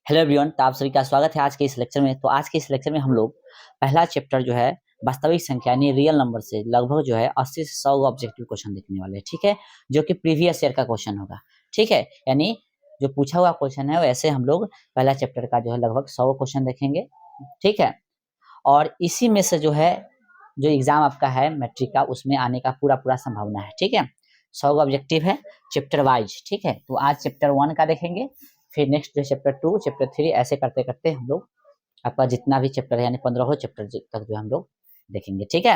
Hello everyone, तो आप सभी का स्वागत है आज के इस लेक्चर में। तो आज के इस लेक्चर में हम लोग पहला चैप्टर जो है वास्तविक संख्या यानी रियल नंबर से लगभग जो है 80 से 100 ऑब्जेक्टिव क्वेश्चन देखने वाले हैं, ठीक है, जो कि प्रीवियस ईयर का क्वेश्चन होगा, ठीक है। यानी जो पूछा हुआ क्वेश्चन है वैसे हम लोग पहला चैप्टर का जो है लगभग 100 क्वेश्चन देखेंगे, ठीक है। और इसी में से जो है जो एग्जाम आपका है मैट्रिक का, उसमें आने का पूरा पूरा संभावना है, ठीक है। 100 ऑब्जेक्टिव है चैप्टर वाइज, ठीक है। तो आज चैप्टर 1 का देखेंगे, फिर नेक्स्ट जो चैप्टर 2, चैप्टर 3, ऐसे करते करते हम लोग आपका जितना भी चैप्टर है यानी 15 चैप्टर तक जो हम लोग देखेंगे, ठीक है।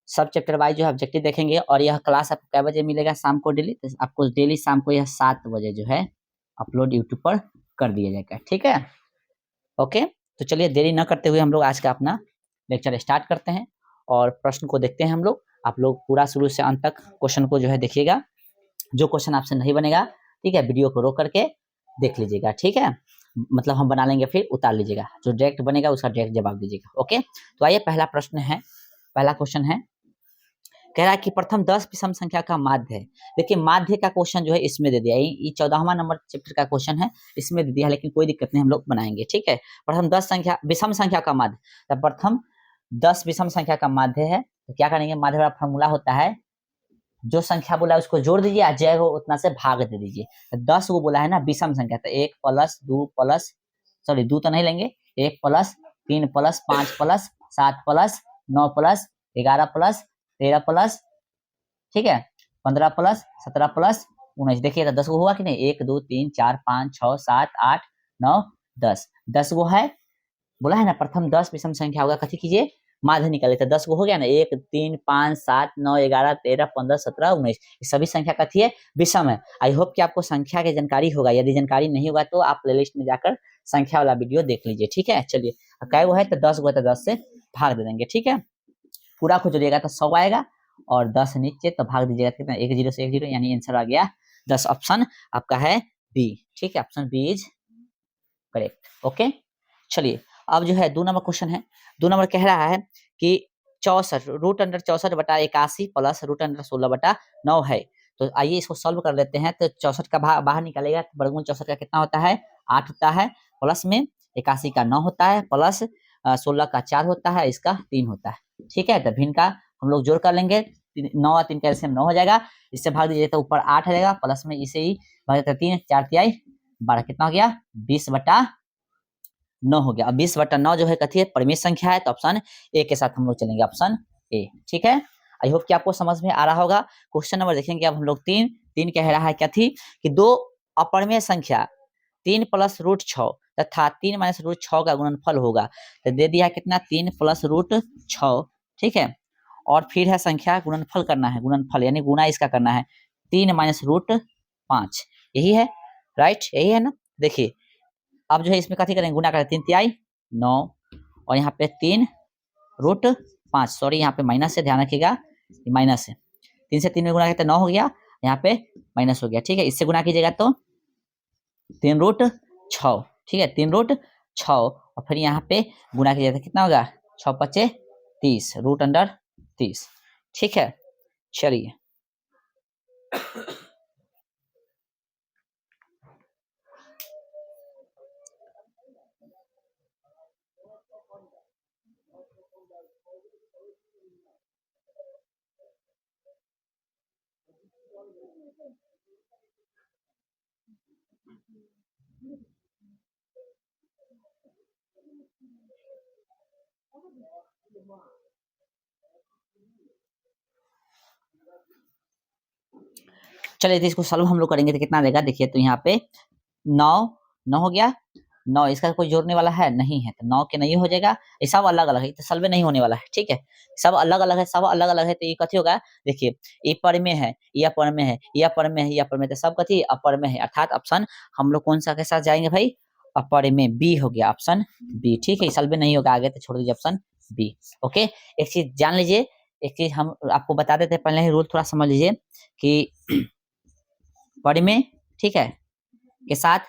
सब चैप्टर वाइज जो है ऑब्जेक्टिव देखेंगे। और यह क्लास आपको कै बजे मिलेगा? शाम को डेली। तो आपको डेली शाम को यह 7 बजे जो है अपलोड यूट्यूब पर कर दिया जाएगा, ठीक है। ओके, तो चलिए देरी न करते हुए हम लोग आज का अपना लेक्चर स्टार्ट करते हैं और प्रश्न को देखते हैं हम लोग। आप लोग पूरा शुरू से अंत तक क्वेश्चन को जो है देखिएगा। जो क्वेश्चन आपसे नहीं बनेगा, ठीक है, वीडियो को रोक करके देख लीजिएगा, ठीक है। मतलब हम बना लेंगे फिर उतार लीजिएगा, जो डायरेक्ट बनेगा उसका डायरेक्ट जवाब दीजिएगा। ओके, तो आइए पहला प्रश्न है, पहला क्वेश्चन है, कह रहा है कि प्रथम 10 विषम संख्या का माध्य है। देखिए माध्य का क्वेश्चन जो है इसमें दे दिया, ये 14वां नंबर चैप्टर का क्वेश्चन है, इसमें दे दिया है, लेकिन कोई दिक्कत नहीं, हम लोग बनाएंगे, ठीक है। प्रथम 10 संख्या विषम संख्या का माध्य, तो प्रथम 10 विषम संख्या का माध्य है, तो क्या करेंगे? माध्य का फॉर्मूला होता है, जो संख्या बोला है उसको जोड़ दीजिए, जय हो उतना से भाग दे दीजिए। तो 10 वो बोला है ना विषम संख्या, तो 1 प्लस 2 प्लस, सॉरी 2 तो नहीं लेंगे, 1 plus 3 plus 5 plus 7 plus 9 plus 11 plus 13 plus, ठीक है, 15 प्लस 17 प्लस 19। देखिए 10 गो हुआ कि नहीं? 1 2 3 4 5 6 7 8 9 10, 10 गो है, बोला है ना प्रथम 10 विषम संख्या होगा, कथी कीजिए? माध्य निकाले। तो 10 गो हो गया ना, 1 3 5 7 9 11 13 15 17 19, ये सभी संख्या कथी है? विषम है। आई होप कि आपको संख्या की जानकारी होगा, यदि जानकारी नहीं होगा तो आप प्लेलिस्ट में जाकर संख्या वाला वीडियो देख लीजिए, ठीक है। चलिए कै गो है? तो 10 गो है, तो 10 से भाग दे देंगे, ठीक है। पूरा को जोड़िएगा तो 100 आएगा, और 10 नीचे तो भाग दीजिएगा कितना? 1 0 से 1 0, यानी आंसर आ गया 10। ऑप्शन आपका है बी, ठीक है, option B is correct. Okay, चलिए अब जो है 2 नंबर क्वेश्चन है। 2 नंबर कह रहा है कि 64 रूट अंडर 64 बटा 81 प्लस रूट अंडर 16 बटा 9 है। तो आइए इसको सॉल्व कर लेते हैं। तो 64 का बाहर निकालेगा तो वर्गमूल 64 का कितना होता है? 8 होता है, प्लस में 81 का 9 होता है, प्लस 16 का 4 होता है, इसका 3 होता है, ठीक है। तो भिन्न का हम लोग जोड़ कर लेंगे, 9 और 3 का एलसीएम 9 हो जाएगा, इससे भाग दीजिए तो ऊपर 8 आ जाएगा, प्लस में इसे ही भाग 3 4 तिहाई 12, कितना हो गया? 20 बटा 9 हो गया। अब 20 बटा 9 जो है कथी है? परिमेय संख्या है, तो ऑप्शन ए के साथ हम लोग चलेंगे, ऑप्शन ए, ठीक है। आई होप कि आपको समझ में आ रहा होगा। क्वेश्चन नंबर देखेंगे अब हम लोग 3 कह रहा है क्या थी कि दो अपरिमेय संख्या 3 प्लस रूट 6 तथा 3 माइनस रूट 6 का गुणनफल होगा। तो दे दिया कितना? 3 प्लस रूट 6, ठीक है। और फिर है संख्या गुणनफल करना है, गुणनफल यानी गुणा इसका करना है, 3 माइनस रूट 5, यही है, राइट, यही है ना। देखिए अब जो है इसमें कथी करेंगे? गुना करें, 3 तिहाई 9, और यहाँ पे 3 रूट 5, सॉरी यहाँ पे माइनस है, ध्यान रखिएगा माइनस है, 3 से 3 में गुना करते 9 हो गया, यहाँ पे माइनस हो गया, ठीक है। इससे गुना कीजिएगा तो 3 रूट 6, ठीक है, 3 रूट 6, और फिर यहाँ पे गुना कीजिएगा तो कितना होगा? 6 पचे 30, रूट अंडर 30, ठीक है। चलिए चलिए तो इसको सॉल्व हम लोग करेंगे तो कितना देगा? देखिए तो यहाँ पे 9 हो गया, 9 इसका कोई जोड़ने वाला है नहीं है, तो 9 के नहीं हो जाएगा, ये सब अलग अलग है, तो सॉल्व नहीं होने वाला है, ठीक है। सब अलग अलग है, सब अलग अलग है, तो ये कथी होगा? देखिए ये पर में है, ये पर में है, ये पर में है, ये पर में, तो सब कथी अपर में है, अर्थात ऑप्शन हम लोग कौन सा के साथ जाएंगे भाई? अपर में, बी हो गया, ऑप्शन बी, ठीक है। सॉल्व नहीं होगा आगे, तो छोड़ दीजिए ऑप्शन बी। ओके, एक चीज जान लीजिए, एक चीज हम आपको बता देते हैं, पहले ही रूल थोड़ा समझ लीजिए कि परिमेय, ठीक है, के साथ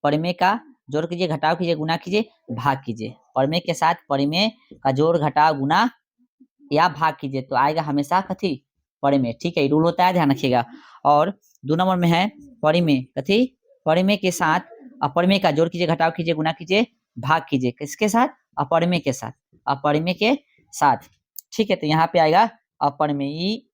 परिमेय का जोड़ कीजिए, घटाव कीजिए, गुना कीजिए, भाग कीजिए। परिमेय के साथ परिमेय का जोड़ घटाव गुना या भाग कीजिए तो आएगा हमेशा कथी? परिमेय, ठीक है, ये रूल होता है, ध्यान रखिएगा। और 2 नंबर में है परिमेय, कथी? परिमेय के साथ अपरिमेय का जोड़ कीजिए, घटाव कीजिए, गुना कीजिए, भाग कीजिए, किसके साथ? अपरिमेय के साथ, अपरिमेय के साथ। ठीक है, तो यहाँ पे आएगा अपरिमेयी,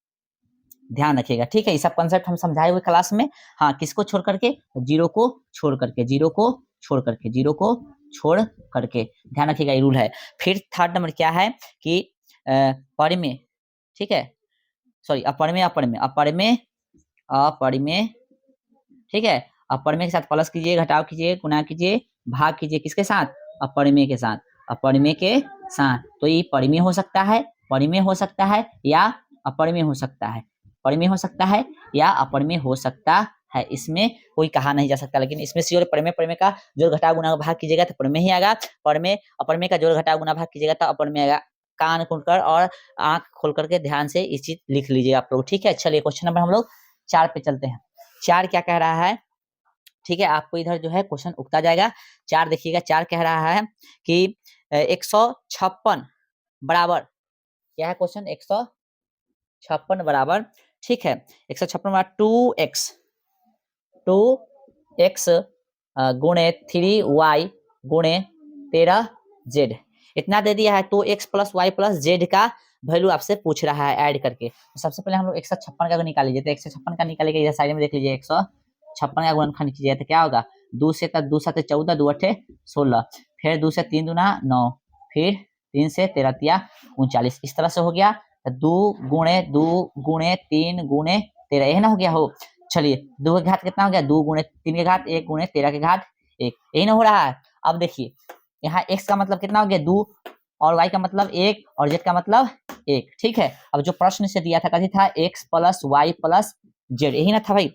ध्यान रखिएगा। ठीक है, ये सब कंसेप्ट हम समझाए हुए क्लास में। हाँ, किसको छोड़ करके? जीरो को छोड़ करके, जीरो को छोड़ करके, जीरो को छोड़ करके, ध्यान रखिएगा, ये रूल है। फिर थर्ड नंबर क्या है कि परिमेय, ठीक है, सॉरी अपरिमेय, अपरिमेय, अपरिमेय, अपरिमेय, ठीक है, अपरिमेय के साथ प्लस कीजिए, घटाव कीजिए, गुना कीजिए, भाग कीजिए, किसके साथ? अपरिमेय के साथ, अपरिमेय के साथ। तो ये परिमेय हो सकता है, परिमेय हो सकता है, या अपरिमेय हो सकता है, परिमेय हो सकता है या अपरिमेय हो सकता है, इसमें कोई कहा नहीं जा सकता। लेकिन इसमें श्योर परिमेय, परिमेय का जोड़ घटाव गुना भाग कीजिएगा तो परिमेय ही आएगा, परिमेय अपरिमेय का जोड़ घटाव गुना भाग कीजिएगा तो अपरिमेय आएगा। कान खोलकर और आंख खोल करके ध्यान से इस चीज लिख लीजिए आप लोग। ठीक है, चलिए क्वेश्चन नंबर हम लोग 4 पे चलते हैं। 4 क्या कह रहा है? ठीक है, आपको इधर जो है क्वेश्चन उगता जाएगा। 4 देखिएगा, 4 कह रहा है कि 156 बराबर, क्या है क्वेश्चन? 156 बराबर, ठीक है, 156 बराबर 2x, 2x गुणे 3y गुणे 13z, इतना दे दिया है। तो x plus Y plus Z का वैल्यू आपसे पूछ रहा है ऐड करके। तो सबसे पहले हम लोग 156 का निकाल लीजिए। तो 156 का निकालेगा, इधर साइड में देख लीजिए, 156 का गुणनखंड कीजिए तो क्या होगा? 2 से 14, 2 8 16, फिर 2 से 3 दूना 9, फिर 3 से 13 तिया 39, इस तरह से हो गया। 2 गुणे 3 गुणे 13, यही ना हो गया हो। चलिए 2 के घात कितना हो गया? 2 गुणे 3 के घात 1 गुणे 13 के घात 1, यही ना हो रहा है। अब देखिए यहाँ x का मतलब कितना हो गया? 2, और y का मतलब 1, और z का मतलब 1। ठीक है, अब जो प्रश्न से दिया था कथी था? x plus Y plus Z, यही ना था भाई।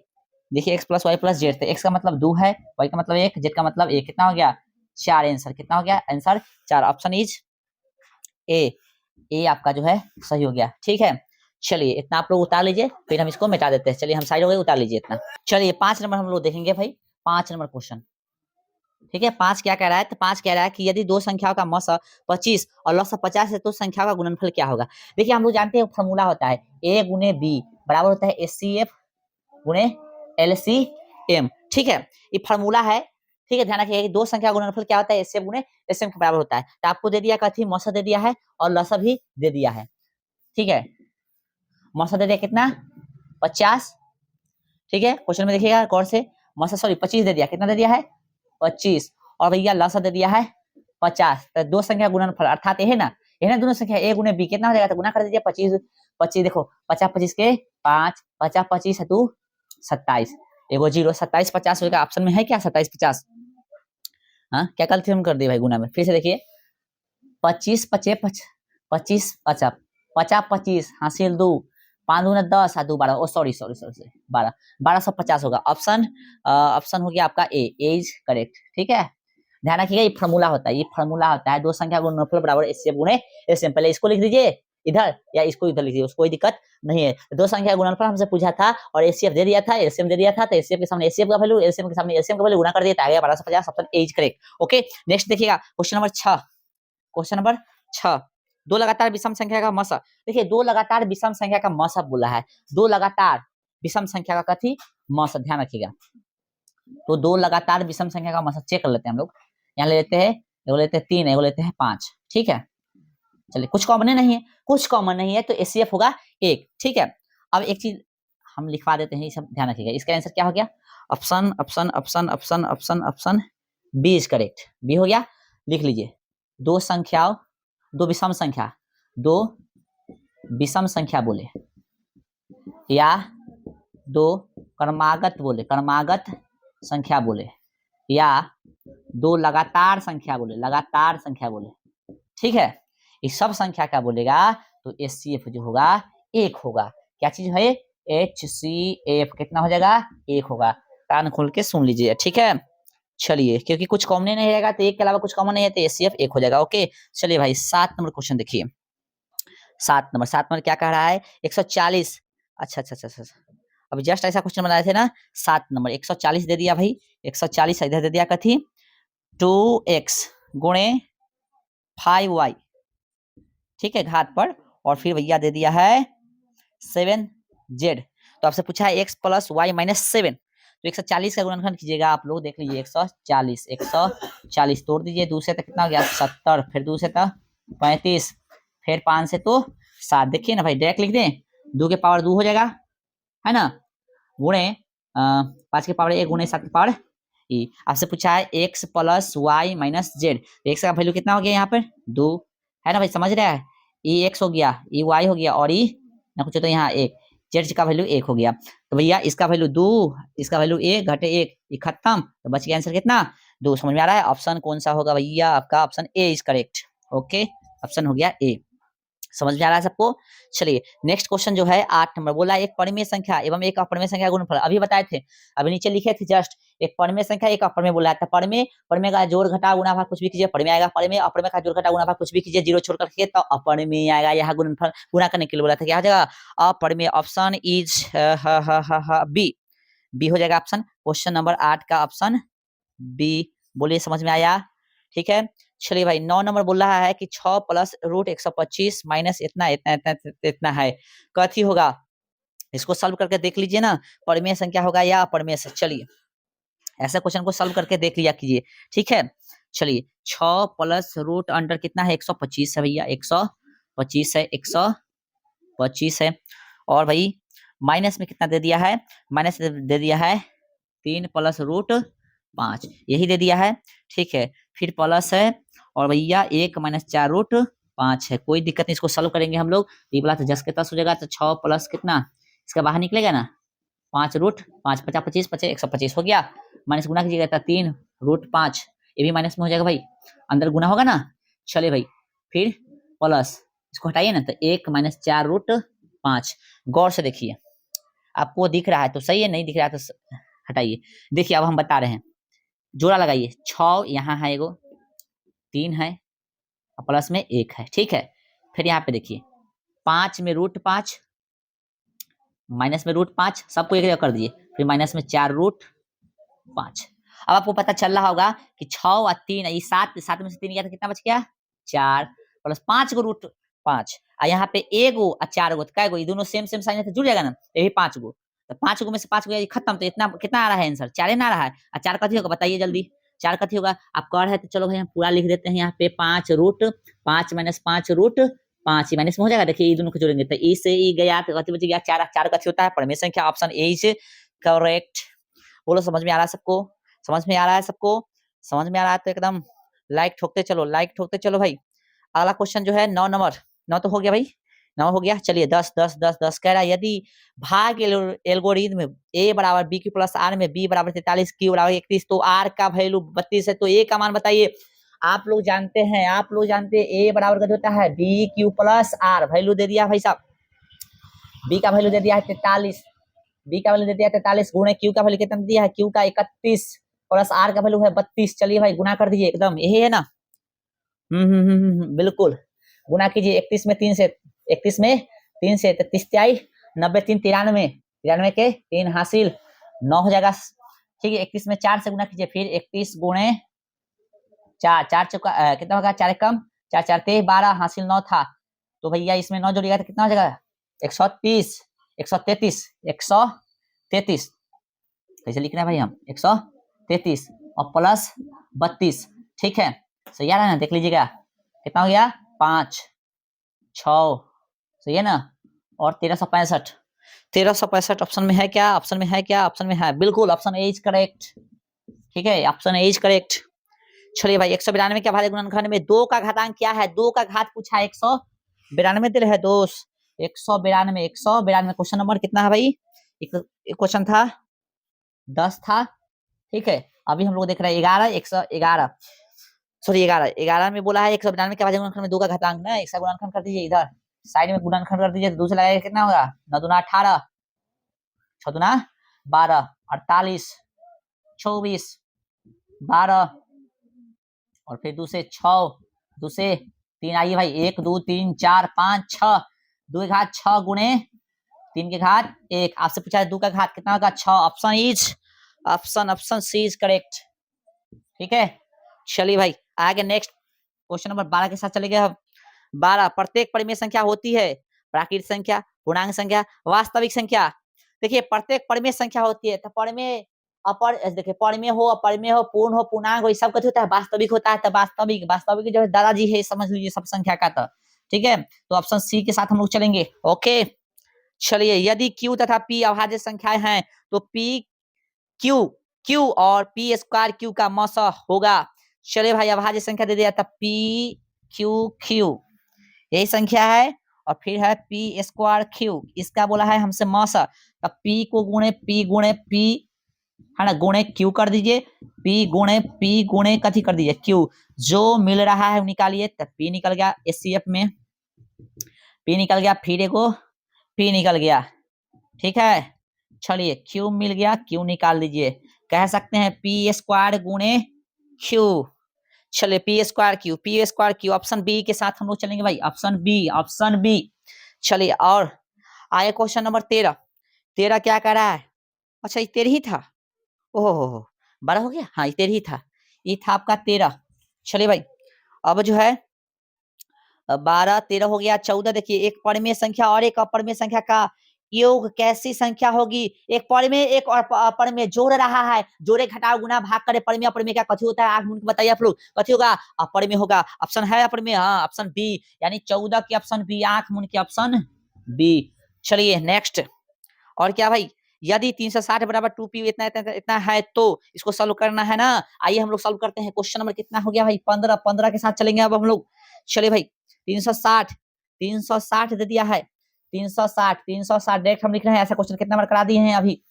देखिए x plus Y plus Z, तो x का मतलब 2 है, y का मतलब 1, z का मतलब 1, कितना हो गया? 4। आंसर कितना हो गया? आंसर 4, ऑप्शन इज ए आपका जो है सही हो गया। ठीक है, चलिए इतना आप लोग उतार लीजिए, फिर हम इसको मिटा देते हैं। चलिए हम साइड हो गए, उतार लीजिए इतना। चलिए 5 नंबर हम लोग देखेंगे भाई, 5 नंबर क्वेश्चन। ठीक है, 5 क्या कह रहा है? तो 5 कह रहा है कि यदि दो संख्याओं का मौसा 25 और लसा 50 है तो संख्याओं का गुणनफल क्या होगा? देखिए हम लोग जानते हैं फॉर्मूला होता है a गुने b बराबर होता है HCF गुणे LCM। ठीक है, ये फॉर्मूला है। ठीक है, ध्यान रखिए दो संख्या का गुणनफल क्या होता है? HCF गुणे LCM के बराबर होता है। तो आपको दे दिया कथी? मौसा दे दिया है और लसा भी दे दिया है। ठीक है, मौसा दे दिया कितना? 50। ठीक है, क्वेश्चन में देखिएगा गौर से, मौसा सॉरी 25 दे दिया, कितना दे दिया है? 25, और भैया लसा दे दिया है 50। तो दो संख्या गुणनफल अर्थात यह ना, यह ना दोनों संख्या a गुणे b कितना हो जाएगा? तो गुना कर दीजिए 25, 25 देखो 50 25 के 5, 50 25 है तो 27, एगो 0, 27 50 होगा। ऑप्शन में है क्या 27 50? हाँ, क्या गलती हम कर दिए भाई गुना में? फिर से देखिए 25 25 25 अच्छा 50 25 हासिल 2, 5 दूना 10 और 2 12, ओ सॉरी सॉरी सॉरी 12, 1250 होगा। ऑप्शन ऑप्शन हो गया आपका ए इज करेक्ट। ठीक है, ध्यान रखिएगा ये फार्मूला होता है, ये फार्मूला होता है दो संख्या गुणनफल बराबर एचसीएफ गुणे एचसीएम। पहले इसको लिख दीजिए इधर या इसको इधर लिख दीजिए, उसको कोई दिक्कत नहीं है। दो संख्या गुणनफल हमसे पूछा था और एचसीएफ दे दिया था, एलसीएम दे दिया था, तो एचसीएफ के सामने एचसीएफ का वैल्यू, एलसीएम के सामने एलसीएम का वैल्यू गुना कर दिया, तो आ गया 1250। Option A is correct. Okay, next देखिएगा क्वेश्चन नंबर 6। क्वेश्चन नंबर 6, दो लगातार विषम संख्या का मौसा। देखिए दो लगातार विषम संख्या का मौसा बोला है, दो लगातार विषम संख्या का कथी? मौसा, ध्यान रखिएगा। तो दो लगातार विषम संख्या का मौसा चेक कर लेते हैं हम लोग। यहाँ ले लेते हैं, एगो लेते हैं 3, एगो लेते हैं 5। ठीक है, चलिए कुछ कॉमन नहीं है, कुछ कॉमन नहीं है, तो एचसीएफ होगा 1। ठीक है, अब एक चीज हम लिखवा देते हैं, ये सब ध्यान रखिएगा। इसका आंसर क्या हो गया? Option option option option option option B is correct, B हो गया। लिख लीजिए, दो संख्याओं, दो विषम संख्या, दो विषम संख्या बोले या दो क्रमागत बोले, क्रमागत संख्या बोले, या दो लगातार संख्या बोले, लगातार संख्या बोले। ठीक है, इस सब संख्या क्या बोलेगा? तो एचसीएफ जो होगा 1 होगा। क्या चीज है? HCF कितना हो जाएगा? 1 होगा। कान खोल के सुन लीजिए। ठीक है, चलिए क्योंकि कुछ कॉमन नहीं रहेगा तो 1 के अलावा कुछ कॉमन नहीं है, तो एचसीएफ 1 हो जाएगा। ओके, चलिए भाई 7 नंबर क्वेश्चन देखिए। 7 नंबर क्या कह रहा है? 140। अच्छा अच्छा अच्छा अच्छा, अभी जस्ट ऐसा क्वेश्चन बनाए थे ना। 7 नंबर 140 दे दिया भाई, 140 इधर दे दिया कथी? 2x गुणे 5y, ठीक है, घात पर, और फिर भैया दे दिया है 7z। तो आपसे पूछा है x प्लस वाई माइनस 7, तो 140 का गुणनखंड कीजिएगा आप लोग, देख लीजिए 140 तोड़ दीजिए, 2 से तो कितना हो गया 70, फिर 2 से तो 35, फिर 5 से तो 7। देखिए ना भाई, डायरेक्ट लिख दें, 2 के पावर 2 हो जाएगा, है ना, गुणे 5 के पावर 1 गुणे 7 के पावर ई। आपसे पूछा है x plus Y minus Z, X का वैल्यू कितना हो गया यहाँ पर 2, है ना भाई, समझ रहे हैं, ई एक्स हो गया, ई वाई हो गया, और ई ना कुछ तो यहाँ 1, जेड का वैल्यू 1 हो गया। तो भैया इसका वैल्यू 2, इसका वैल्यू 1 घटे 1, ये खत्म, तो बच गया आंसर कितना 2। समझ में आ रहा है, ऑप्शन कौन सा होगा भैया आपका, option A is correct. Okay, option हो गया ए। समझ में आ रहा है सबको। चलिए नेक्स्ट क्वेश्चन जो है 8 नंबर, बोला एक परिमेय संख्या एवं एक अपरिमेय संख्या का गुणनफल, अभी बताए थे, अभी नीचे लिखे थे जस्ट, एक परिमेय संख्या एक अपरिमेय बोला था। परिमेय का जोड़ घटा गुणा भाग कुछ भी कीजिए, परिमेय आएगा, परिमेय अपरिमेय का जोड़ घटा गुणा भाग कुछ भी कीजिए, जीरो छोड़ करके तो अपरिमेय आएगा। यहाँ गुणनफल गुणा करने के लिए बोला था, क्या हो जाएगा अपरिमेय, ऑप्शन इज बी, बी हो जाएगा ऑप्शन। क्वेश्चन नंबर 8 का ऑप्शन बी, बोलिए समझ में आया, ठीक है। चलिए भाई 9 नंबर बोल रहा है कि 6 प्लस रूट 125 माइनस इतना इतना इतना इतना है, कथी होगा, इसको सॉल्व करके देख लीजिए ना, परिमेय संख्या होगा या अपरिमेय से। चलिए ऐसा क्वेश्चन को सॉल्व करके देख लिया कीजिए, ठीक है। चलिए 6 प्लस रूट अंडर कितना है 125 है भैया, 125 है, 125 है, और भाई माइनस में कितना दे दिया है, माइनस दे दिया है 3 प्लस रूट 5, यही दे दिया है, ठीक है। फिर प्लस है, और भैया 1 माइनस 4 रूट 5 है, कोई दिक्कत नहीं, इसको सॉल्व करेंगे हम लोग, ये बोला तो 10 के 10 हो जाएगा, तो 6 प्लस कितना, इसका बाहर निकलेगा ना 5 रूट 5, 50 25 25 125 हो गया, माइनस गुना कीजिएगा तो 3 रूट 5, ये भी माइनस में हो जाएगा भाई, अंदर गुना होगा ना। चलिए भाई फिर प्लस, इसको हटाइए ना, तो 1 माइनस 4 रूट 5, गौर से देखिए, आपको दिख रहा है तो सही है, नहीं दिख रहा है तो हटाइए। देखिए अब हम बता रहे हैं, जोड़ा लगाइए, 6 यहाँ है, एगो 3 है, प्लस में 1 है, ठीक है। फिर यहाँ पे देखिए 5 में रूट 5, माइनस में रूट 5, सबको एक जगह कर दिए, फिर माइनस में 4 रूट 5। अब आपको पता चल रहा होगा कि 6 और 3 ये 7, 7 में से 3 गया तो कितना बच गया 4, प्लस 5 को रूट 5, और यहाँ पे एगो और 4 गो, तो ये दोनों सेम सेम साइन है तो जुड़ जाएगा ना, ये भी 5 गो, तो 5 गो में से 5 गो खत्म, तो इतना कितना आ रहा है आंसर, 4 ना आ रहा है, और 4 कथी होगा बताइए जल्दी, 4 कथी होगा, आप कर है तो चलो भाई हम पूरा लिख देते हैं, यहाँ पे 5 रूट 5 माइनस 5 रूट 5, माइनस में हो जाएगा, देखिए ये दोनों को जोड़ेंगे तो ई से ई गया तो कथी बच गया 4, 4 कथी होता है परिमेय संख्या, ऑप्शन ए इज करेक्ट। बोलो समझ में आ रहा है सबको, समझ में आ रहा है सबको, समझ में आ रहा है तो एकदम लाइक ठोकते चलो, लाइक ठोकते चलो भाई। अगला क्वेश्चन जो है 9 नंबर, 9 तो हो गया भाई, 9 हो गया। चलिए 10 10 10 10 कह रहा है यदि भाग एल्गोरिथम ए बराबर बी क्यू प्लस आर में बी बराबर 43 क्यू बराबर 31, तो आर का वैल्यू 32 है, तो ए का मान बताइए। आप लोग जानते हैं, आप लोग जानते हैं ए बराबर का होता है B Q plus R, value दे दिया भाई साहब, बी का वैल्यू दे दिया है 43, बी का वैल्यू दे दिया 43 गुणे क्यू का वैल्यू कितना दिया है, क्यू का 31 प्लस आर का वैल्यू है 32। चलिए भाई गुना कर दीजिए, एकदम यही है ना, बिल्कुल गुना कीजिए, 31 में 3 से 31 में 3 से 33 त्याई 90 3 93, 93 के 3 हासिल 9 हो जाएगा, ठीक है। 31 में 4 से गुना कीजिए, फिर 31 गुणे 4, 4 चौका कितना होगा 4 कम 4 4 23 12 हासिल 9 था, तो भैया इसमें 9 जोड़िएगा तो कितना हो जाएगा 130 133 133, कैसे लिखना है भाई हम 133 और प्लस 32, ठीक है, सही आ रहा है ना, देख लीजिएगा कितना हो गया 5 6, सही है ना, और 1365, 1365 ऑप्शन में है क्या, ऑप्शन में है क्या, ऑप्शन में है, बिल्कुल ऑप्शन ए इज करेक्ट, ठीक है, ऑप्शन ए इज करेक्ट। चलिए भाई 192 के भाज्य गुणनखंड में 2 का घातांक क्या है, 2 का घात पूछा है, 192 दिल है दोस्त, 192 192, क्वेश्चन नंबर कितना है भाई, एक क्वेश्चन था 10 था, ठीक है। अभी हम लोग देख रहे हैं 11 111, सॉरी 11 11 में बोला है 192 के भाज्य गुणनखंड में 2 का घातांक ना, एक गुणनखंड कर दीजिए, इधर साइड में गुणनखंड कर दीजिए, तो दूसरा लगाएगा कितना होगा 9 दूना 18 6 दूना 12 48 24 12, और फिर दूसरे 6 दूसरे 3 आइए भाई 1 2 3 4 5 6, 2 के घात 6 गुणे 3 के घात 1, आपसे पूछा है 2 का घात कितना होगा 6, option is option C is correct, ठीक है। चलिए भाई आगे नेक्स्ट क्वेश्चन नंबर 12 के साथ चले गए हम। 12, प्रत्येक परिमेय संख्या होती है प्राकृतिक संख्या, पूर्णांक संख्या, वास्तविक संख्या। देखिए प्रत्येक परिमेय संख्या होती है, तो परिमेय अपर देखिए पर में हो, अपर में हो, पूर्ण हो, पूर्णांक हो, सब कथी होता है वास्तविक होता है। तो वास्तविक जो है दादाजी है समझ लीजिए सब संख्या का। तो ठीक है, तो ऑप्शन सी के साथ हम लोग चलेंगे। ओके चलिए, यदि क्यू तथा पी अभाज्य संख्याएं हैं तो पी क्यू क्यू और पी स्क्वायर क्यू का मौस होगा। चलिए भाई, अभाज्य संख्या दे दिया था पी क्यू क्यू, यही संख्या है। और फिर है पी स्क्वायर क्यू, इसका बोला है हमसे मौस। तब पी को गुणे पी है ना, गुणे क्यू कर दीजिए, पी गुणे कथी कर दीजिए क्यू, जो मिल रहा है निकालिए। तब पी निकल गया एचसीएफ में, पी निकल गया, फिर एगो पी निकल गया। ठीक है, चलिए क्यू मिल गया, क्यू निकाल दीजिए। कह सकते हैं पी स्क्वायर गुणे क्यू। चलिए P square Q option B के साथ हम लोग चलेंगे भाई, ऑप्शन बी। चलिए और आए क्वेश्चन नंबर 13। 13 क्या कह रहा है? अच्छा ये 13 ही था, ओहो बड़ा हो गया। हाँ ये 13 ही था, ये था आपका 13। चलिए भाई, अब जो है 12 13 हो गया। 14 देखिए, एक परिमेय संख्या और एक अपरिमेय संख्या का योग कैसी संख्या होगी? एक परिमेय एक और अपरिमेय जोड़ रहा है, जोड़े घटाओ गुना भाग करे, परिमेय अपरिमेय क्या कथी होता है आप बताइए आप लोग, कथी होगा? अपरिमेय होगा। ऑप्शन है अपरिमेय, हाँ ऑप्शन बी, यानी 14 की ऑप्शन बी, आंख मुन की ऑप्शन बी। चलिए नेक्स्ट, और क्या भाई, यदि 360 बराबर 2p इतना इतना इतना है तो इसको सॉल्व करना है ना। आइए हम लोग सॉल्व करते हैं। क्वेश्चन नंबर कितना हो गया भाई? 15। 15 के साथ चलेंगे अब हम लोग। चलिए भाई, 360 दे दिया है, 360 डायरेक्ट हम लिख रहे हैं। ऐसा क्वेश्चन कितना बार करा दिए हैं अभी।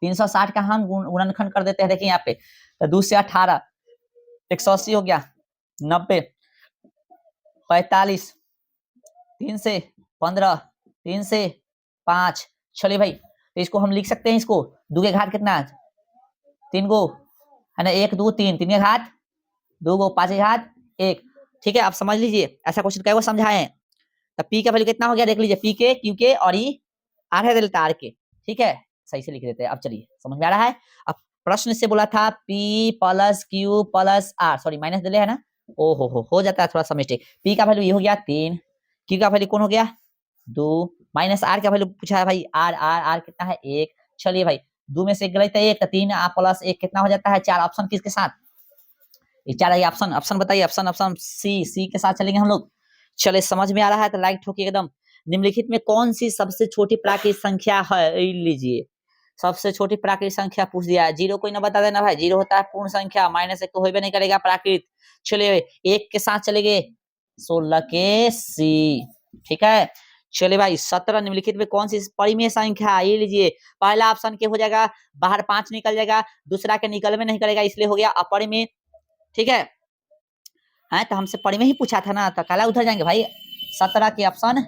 360 का हम गुणनखंड कर देते हैं। देखिए यहाँ पे, तो 2 से 18, 180 हो गया, 90, 45, 3 से 15, 3 से 5। चलिए भाई, तो इसको हम लिख सकते हैं, इसको 2 के घात कितना, 3 गो है ना, 1 2 3, 3 के घात 2 गो, 5 के घात 1। ठीक है, आप समझ लीजिए ऐसा क्वेश्चन कई बार समझाए हैं। तब पी का वैल्यू कितना हो गया देख लीजिए, पी के क्यू के और ई आर है डेल्टा आर के। ठीक है, सही से लिख देते हैं। अब चलिए समझ में आ रहा है। अब प्रश्न से बोला था P plus Q plus R, sorry minus दिले है ना, ओ हो जाता है थोड़ा सा मिस्टेक। पी का वैल्यू ये हो गया 3, क्यू का वैल्यू कौन हो गया 2, माइनस आर का वैल्यू पूछा है भाई, आर आर आर कितना है 1। चलिए भाई, 2 में से 1 गलत है 1, तो 3 प्लस 1 कितना हो जाता है 4। ऑप्शन किसके साथ? ये 4 है ऑप्शन। ऑप्शन बताइए, ऑप्शन सी के साथ चलेंगे हम लोग। चले, समझ में आ रहा है तो लाइक ठोकिए एकदम। निम्नलिखित में कौन सी सबसे छोटी प्राकृतिक संख्या है? लीजिए, सबसे छोटी प्राकृतिक संख्या पूछ दिया है। 0 कोई ना बता देना भाई, 0 होता है पूर्ण संख्या, -1 तो होबे नहीं करेगा प्राकृत। चलिए 1 के साथ चलेंगे, 16 के सी। ठीक है, चलिए भाई 17 निम्नलिखित में कौन सी परिमेय संख्या? ये लीजिए, पहला ऑप्शन के हो जाएगा बाहर 5 निकल जाएगा, दूसरा के निकल में नहीं करेगा, इसलिए हो गया अपरिमेय। ठीक है, हाँ तो हमसे परिमेय ही पूछा था ना, तो काला उधर जाएंगे भाई 17 के ऑप्शन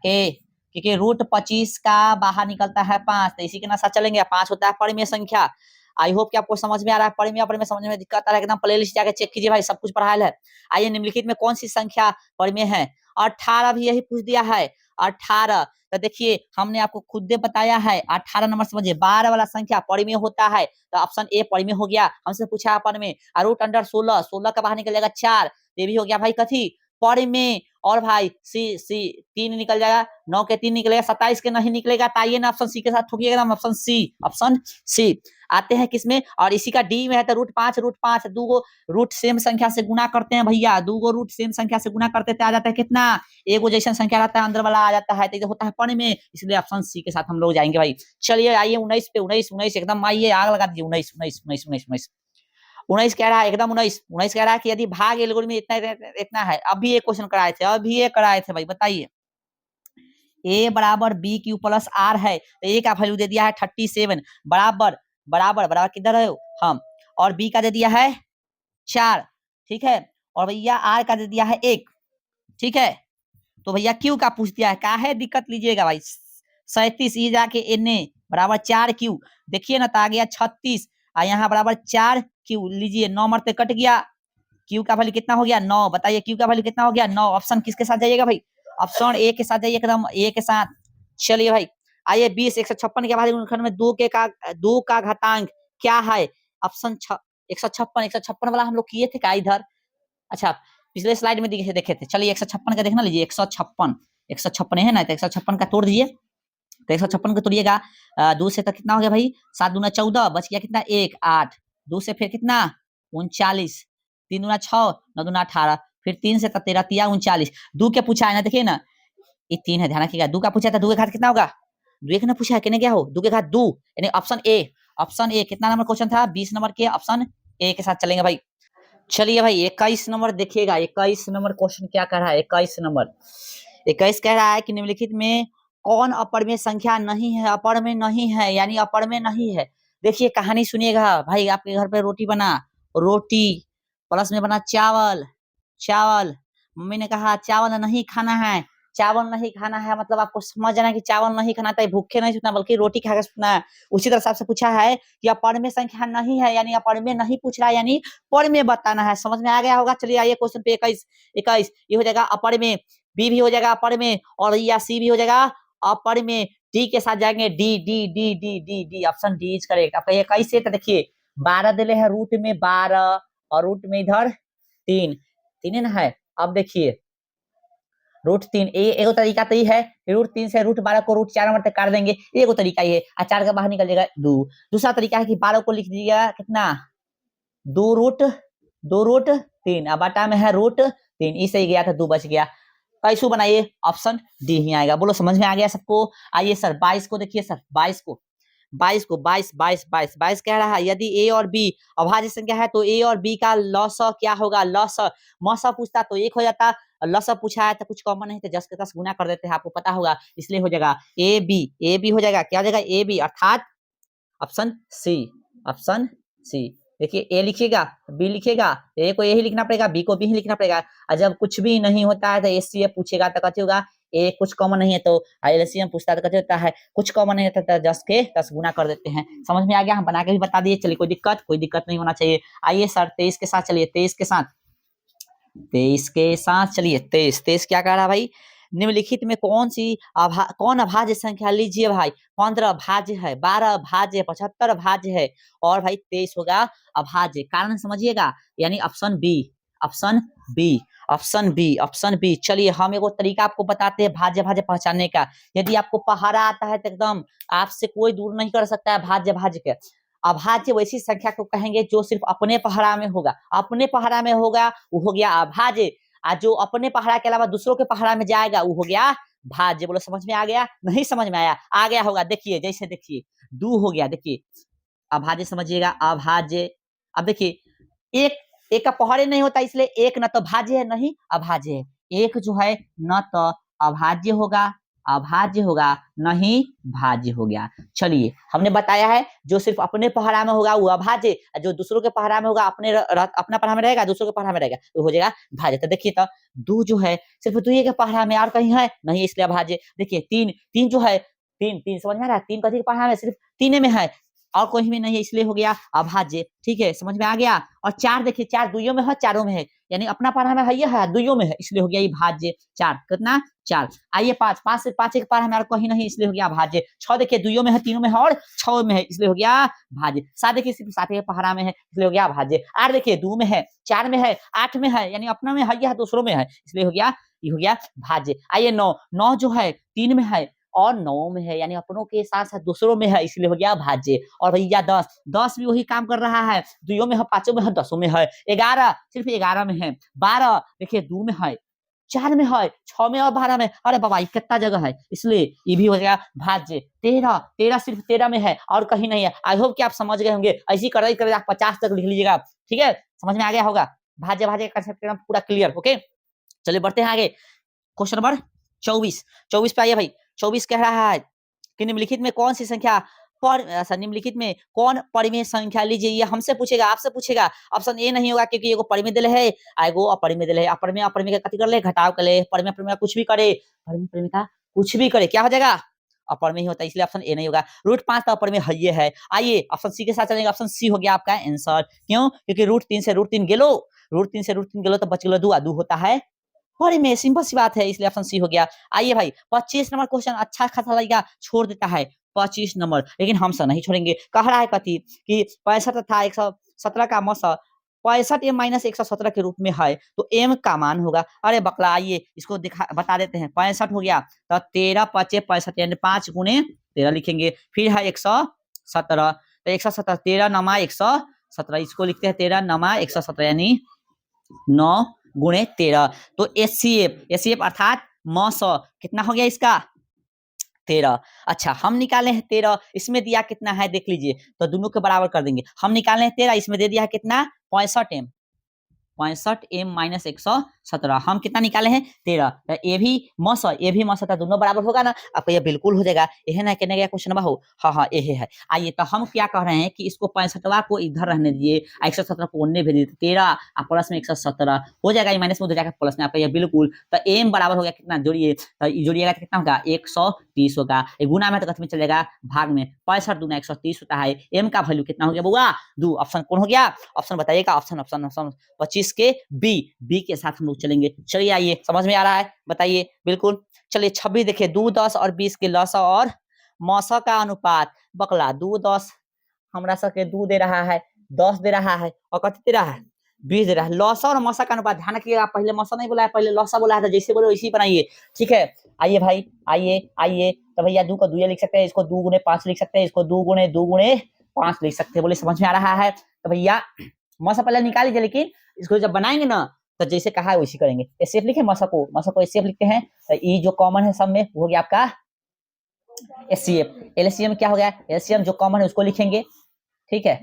ए, क्योंकि रूट 25 का बाहर निकलता है 5, तो इसी के साथ चलेंगे। 5 होता है परिमेय संख्या। आई होप कि आपको समझ में आ रहा है। परिमेय अपरिमेय समझ में दिक्कत आ रहा है एकदम प्लेलिस्ट जाके चेक कीजिए भाई, सब कुछ पढ़ाया है। आइए, निम्नलिखित में कौन सी संख्या परिमेय है? 18 भी यही पूछ दिया है, 18। तो देखिए हमने आपको खुद बताया है, 18 नंबर समझिए, 12 वाला संख्या परिमेय होता है, तो ऑप्शन ए परिमेय हो गया। हमसे पूछा परिमेय, रूट अंडर 16, 16 का बाहर निकल जाएगा 4, ये भी हो गया भाई कथी परिमेय। और भाई सी 3 निकल जाएगा, 9 के 3 निकलेगा, 27 के नहीं निकलेगा। तो आइए ना ऑप्शन सी के साथ ठोकिएगा, ऑप्शन सी। आते हैं किसमें, और इसी का डी में है, तो रूट 5 दो गो रूट सेम संख्या से गुना करते हैं भैया, 2 गो रूट सेम संख्या से गुना करते थे, आ जाता है कितना, एगो जैसा संख्या रहता है अंदर वाला आ जाता है, तो ये होता है परिमेय, इसलिए ऑप्शन सी के साथ हम लोग जाएंगे भाई। चलिए आइए 19 पे, 19 एकदम आइए, आग लगा दीजिए। 19 कह रहा है एकदम, 19 कह रहा है कि यदि भाग एल्गोरिथम में इतना है। अभी एक क्वेश्चन कराए थे भाई, बताइए ए बराबर बी क्यू प्लस आर है, तो ए का वैल्यू दे दिया है 37, बराबर बराबर किधर है हम, और बी का दे दिया है 4। ठीक है, और भैया आर का दे दिया है 1। ठीक है, तो भैया क्यू का पूछ दिया है, का है दिक्कत लीजिएगा भाई। 37 ई जाके एन ए बराबर 4 क्यू, देखिए ना तो आ गया 36, और यहाँ बराबर 4 क्यू। लीजिए 9 मरते कट गया, क्यू का वैल्यू कितना हो गया 9। बताइए क्यू का वैल्यू कितना हो गया 9। ऑप्शन किसके साथ जाइएगा भाई? ऑप्शन ए के साथ जाइए, एकदम ए के साथ। चलिए भाई, आइए 20 156 के बाद में 2 का घातांक क्या है? ऑप्शन 156 वाला हम लोग किए थे क्या इधर? अच्छा, पिछले स्लाइड में देखे थे। चलिए 156 का देखना, लीजिए 156 है ना, तो 156 का तोड़ दीजिए, तो 156 को तोड़िएगा 2 से तक कितना हो गया भाई 7 दूना 14 बच गया कितना 1 8 2 से फिर कितना 39 3 दूना 6 9 दूना 18 फिर 3 से 13 तिया 39 2 क्या पूछा है ना देखिए ना ये 3 है ध्यान रखिएगा 2 का पूछा था 2 के घात कितना होगा 2 एक ना पूछा है कितने क्या हो 2 के घात 2 यानी ऑप्शन ए कितना नंबर क्वेश्चन था 20 नंबर के ऑप्शन ए के साथ चलेंगे भाई। चलिए भाई 21 नंबर देखिएगा 21 नंबर क्वेश्चन क्या कर रहा है 21 नंबर 21 कह रहा है कि निम्नलिखित में कौन अपरमेय संख्या नहीं है अपर में नहीं है यानी अपर में नहीं है। देखिए कहानी सुनिएगा भाई आपके घर पे रोटी बना रोटी प्लस में बना चावल चावल मम्मी ने कहा चावल नहीं खाना है चावल नहीं खाना है मतलब आपको समझ जाना कि चावल नहीं खाना था भूखे नहीं सुतना बल्कि रोटी खा के सुतना है। उसी तरह से आपसे पूछा है कि अपर में संख्या नहीं है यानी अपर में नहीं पूछ रहा है यानी पर में बताना है। समझ में आ गया होगा। चलिए आइए क्वेश्चन पे 21 ये हो जाएगा अपर में बी भी हो जाएगा अपर में और या सी भी हो जाएगा अपर में डी के साथ जाएंगे D D D D D D option D is correct. आपका 21 से तो देखिए 12 दिले है रूट में 12 और रूट में इधर 3 तीन है। अब देखिए रूट 3 एगो तरीका तो ये है रूट 3 से रूट 12 को रूट 4 नंबर तक काट देंगे एगो तरीका ये और 4 का बाहर निकल जाएगा 2। दूसरा तरीका है कि 12 को लिख दीजिएगा कितना 2 रूट 3 अब बटा में है रूट 3 इसे ही गया था 2 बच गया। कैसे बनाइए ऑप्शन डी ही आएगा। बोलो समझ में आ गया सबको। आइए सर 22 को देखिए सर 22 को 22 कह रहा है यदि ए और बी अभाज्य संख्या है तो ए और बी का लॉसा क्या होगा लॉसा मौसा पूछता तो 1 हो जाता लॉसा पूछा है तो कुछ कॉमन नहीं तो 10 के 10 गुना कर देते हैं आपको पता होगा इसलिए हो जाएगा ए बी हो जाएगा क्या हो जाएगा ए बी अर्थात ऑप्शन सी। देखिए ए लिखिएगा बी लिखिएगा ए को ए ही लिखना पड़ेगा बी को बी ही लिखना पड़ेगा और जब कुछ भी नहीं होता है तो एससीए पूछेगा तो कहते होगा ए कुछ कॉमन नहीं है तो एलसीएम पूछता है तो कहते होता है कुछ कॉमन नहीं होता तो 10 के 10 गुना कर देते हैं। समझ में आ गया हम बना के भी बता दिए। चलिए कोई दिक्कत नहीं होना चाहिए। आइए सर 23 के साथ चलिए 23 के साथ चलिए 23 क्या कह रहा भाई निम्नलिखित में कौन अभाज्य संख्या लीजिए भाई 15 भाज्य है 12 भाज्य 75 भाज्य है और भाई 23 होगा अभाज्य। कारण समझिएगा यानी ऑप्शन बी। चलिए हम एगो तरीका आपको बताते हैं भाज्य पहचानने का। यदि आपको पहाड़ा आता है तो एकदम आपसे कोई दूर नहीं कर सकता है भाज्य के। अभाज्य वैसी संख्या को कहेंगे जो सिर्फ अपने पहाड़ा में होगा वो हो गया अभाज्य। आज जो अपने पहाड़ा के अलावा दूसरों के पहाड़ा में जाएगा वो हो गया भाज्य। बोलो समझ में आ गया नहीं समझ में आया आ गया होगा। देखिए जैसे देखिए 2 हो गया देखिए अभाज्य समझिएगा अभाज्य। अब देखिए एक का पहाड़े नहीं होता इसलिए एक न तो भाज्य है नहीं अभाज्य है। एक जो है न तो अभाज्य होगा नहीं भाज्य हो गया। चलिए हमने बताया है जो सिर्फ अपने पहाड़ा में होगा वो अभाज्य जो दूसरों के पहाड़ा में होगा अपना पहाड़ा में रहेगा दूसरों के पहाड़ा में रहेगा तो हो जाएगा भाज्य। तो देखिए तो 2 जो है सिर्फ 2 के पहाड़ा में और कहीं है नहीं इसलिए अभाज्य। देखिए 3 जो है 3 समझ में आ रहा है 3 कथी के पहाड़ा में सिर्फ 3 में है और कोई में नहीं है इसलिए हो गया अभाज्य। ठीक है समझ में आ गया। और 4 देखिए 4 दुइयों में है चारों में है यानी अपना पहाड़ा में है दुइयों में है इसलिए हो गया ये भाज्य 4 कितना 4। आइए 5 से 5 एक पहाड़ा में और कहीं नहीं इसलिए हो गया भाज्य। 6 देखिए दुइयों में है तीनों में है और 6 में है इसलिए हो गया भाज्य। 7 देखिए सिर्फ 7 के पहाड़ा में है इसलिए हो गया भाज्य। 8 देखिए 2 में है 4 में है 8 में है यानी अपना में है दूसरों में है इसलिए हो गया भाज्य। आइए 9 जो है 3 में है और 9 में है यानी अपनों के साथ साथ दूसरों में है इसलिए हो गया भाज्य। और भैया 10 भी वही काम कर रहा है दुइयों में है 5 में है 10 में है। 11 सिर्फ 11 में है। 12 देखिए 2 में है 4 में है 6 में और 12 में अरे बाबा कितना जगह है इसलिए ये भी हो गया भाज्य। 13 सिर्फ 13 में है और कहीं नहीं है। आई होप कि आप समझ गए होंगे ऐसी कर आप 50 तक लिख लीजिएगा। ठीक है समझ में आ गया होगा भाज्य का कंसेप्ट पूरा क्लियर। ओके चलिए बढ़ते हैं आगे। क्वेश्चन नंबर 24 पे आइए भाई। 24 कह रहा है कि निम्नलिखित में कौन सी संख्या निम्नलिखित में कौन परिमेय संख्या लीजिए ये हमसे पूछेगा आपसे पूछेगा। ऑप्शन ए नहीं होगा क्योंकि एगो परिमेय दिल है एगो अपरिमेय दिल है। अपरिमेय का कथी कर ले घटाव कर ले परिमेय कुछ भी करे परिमेय का कुछ भी करे क्या हो जाएगा अपरिमेय होता है इसलिए ऑप्शन ए नहीं होगा। रूट 5 तो अपरिमेय है। आइए ऑप्शन सी के साथ चलेंगे। ऑप्शन सी हो गया आपका आंसर। क्यों क्योंकि रूट 3 से रूट 3 गेलो तो बच गेलो 2 होता है परिमेय सिंपल सी बात है इसलिए ऑप्शन सी हो गया। आइए भाई 25 नंबर क्वेश्चन अच्छा खासा लगेगा छोड़ देता है 25 नंबर लेकिन हम सब नहीं छोड़ेंगे। कह रहा है कथी कि 65 तथा 117 का मौसा 65m माइनस 117 के रूप में है, तो m का मान होगा, अरे बकला आइए इसको बता देते हैं। 65 हो गया तो 13 5 65 यानी 5 गुणे 13 लिखेंगे, फिर है 117, तो 117 13 नमा 117, इसको लिखते हैं 13 नमा 117 यानी 9 गुणे 13। तो एचसीएफ अर्थात मौस कितना हो गया इसका 13। अच्छा हम निकाले हैं 13, इसमें दिया कितना है देख लीजिए, तो दोनों के बराबर कर देंगे। हम निकाले हैं 13, इसमें दे दिया है कितना 65m, 65m माइनस 117, हम कितना निकाले हैं 13, तो ये भी मौसा था, दोनों बराबर होगा ना, आपका ये बिल्कुल हो जाएगा। यह ना कहने का क्वेश्चन हो, हाँ हाँ ये है। आइए तो हम क्या कह रहे हैं कि इसको 65वां को इधर रहने दिए, 117 को उन्ने भेज दिए, 13 प्लस में 117 हो जाएगा, माइनस में हो जाएगा प्लस में, आपका ये बिल्कुल। तो एम बराबर हो गया कितना, जोड़िए तो जोड़िएगा तो कितना होगा 130 होगा, गुना में तो कथ में चलेगा भाग में, 65 दूना 130 होता है, एम का वैल्यू कितना हो गया बुआ 2। ऑप्शन कौन हो गया, ऑप्शन बताइएगा, ऑप्शन 25 के बी के साथ हम लोग चलेंगे। चलिए आइए समझ में आ रहा है, बताइए बिल्कुल। चलिए 26 देखिए, 2 10 और 20 के लसा और मौसा का अनुपात, बकला 2 10 हमरा सबके 2 दे रहा है, 10 दे रहा है और कति दे रहा है 20 दे रहा है। लौसा और मौसा का अनुपात ध्यान रखिएगा, पहले मौसा नहीं बोला है, पहले लौसा बोला है, जैसे बोलो वैसे ही बनाइए, ठीक है। आइए भाई आइए तो भैया 2 को 2 लिख सकते हैं, इसको 2 गुणे 5 लिख सकते हैं, इसको 2 गुणे 5 लिख सकते हैं, बोले समझ में आ रहा है। तो भैया मौसा पहले निकाल लीजिए, लेकिन इसको जब बनाएंगे ना तो जैसे कहा है वैसे करेंगे। एचसीएफ लिखे मौसा को एचसीएफ लिखते हैं, तो ये जो कॉमन है सब में वो हो गया आपका एचसीएफ। एलसीएम क्या हो गया, एलसीएम जो कॉमन है उसको लिखेंगे, ठीक है।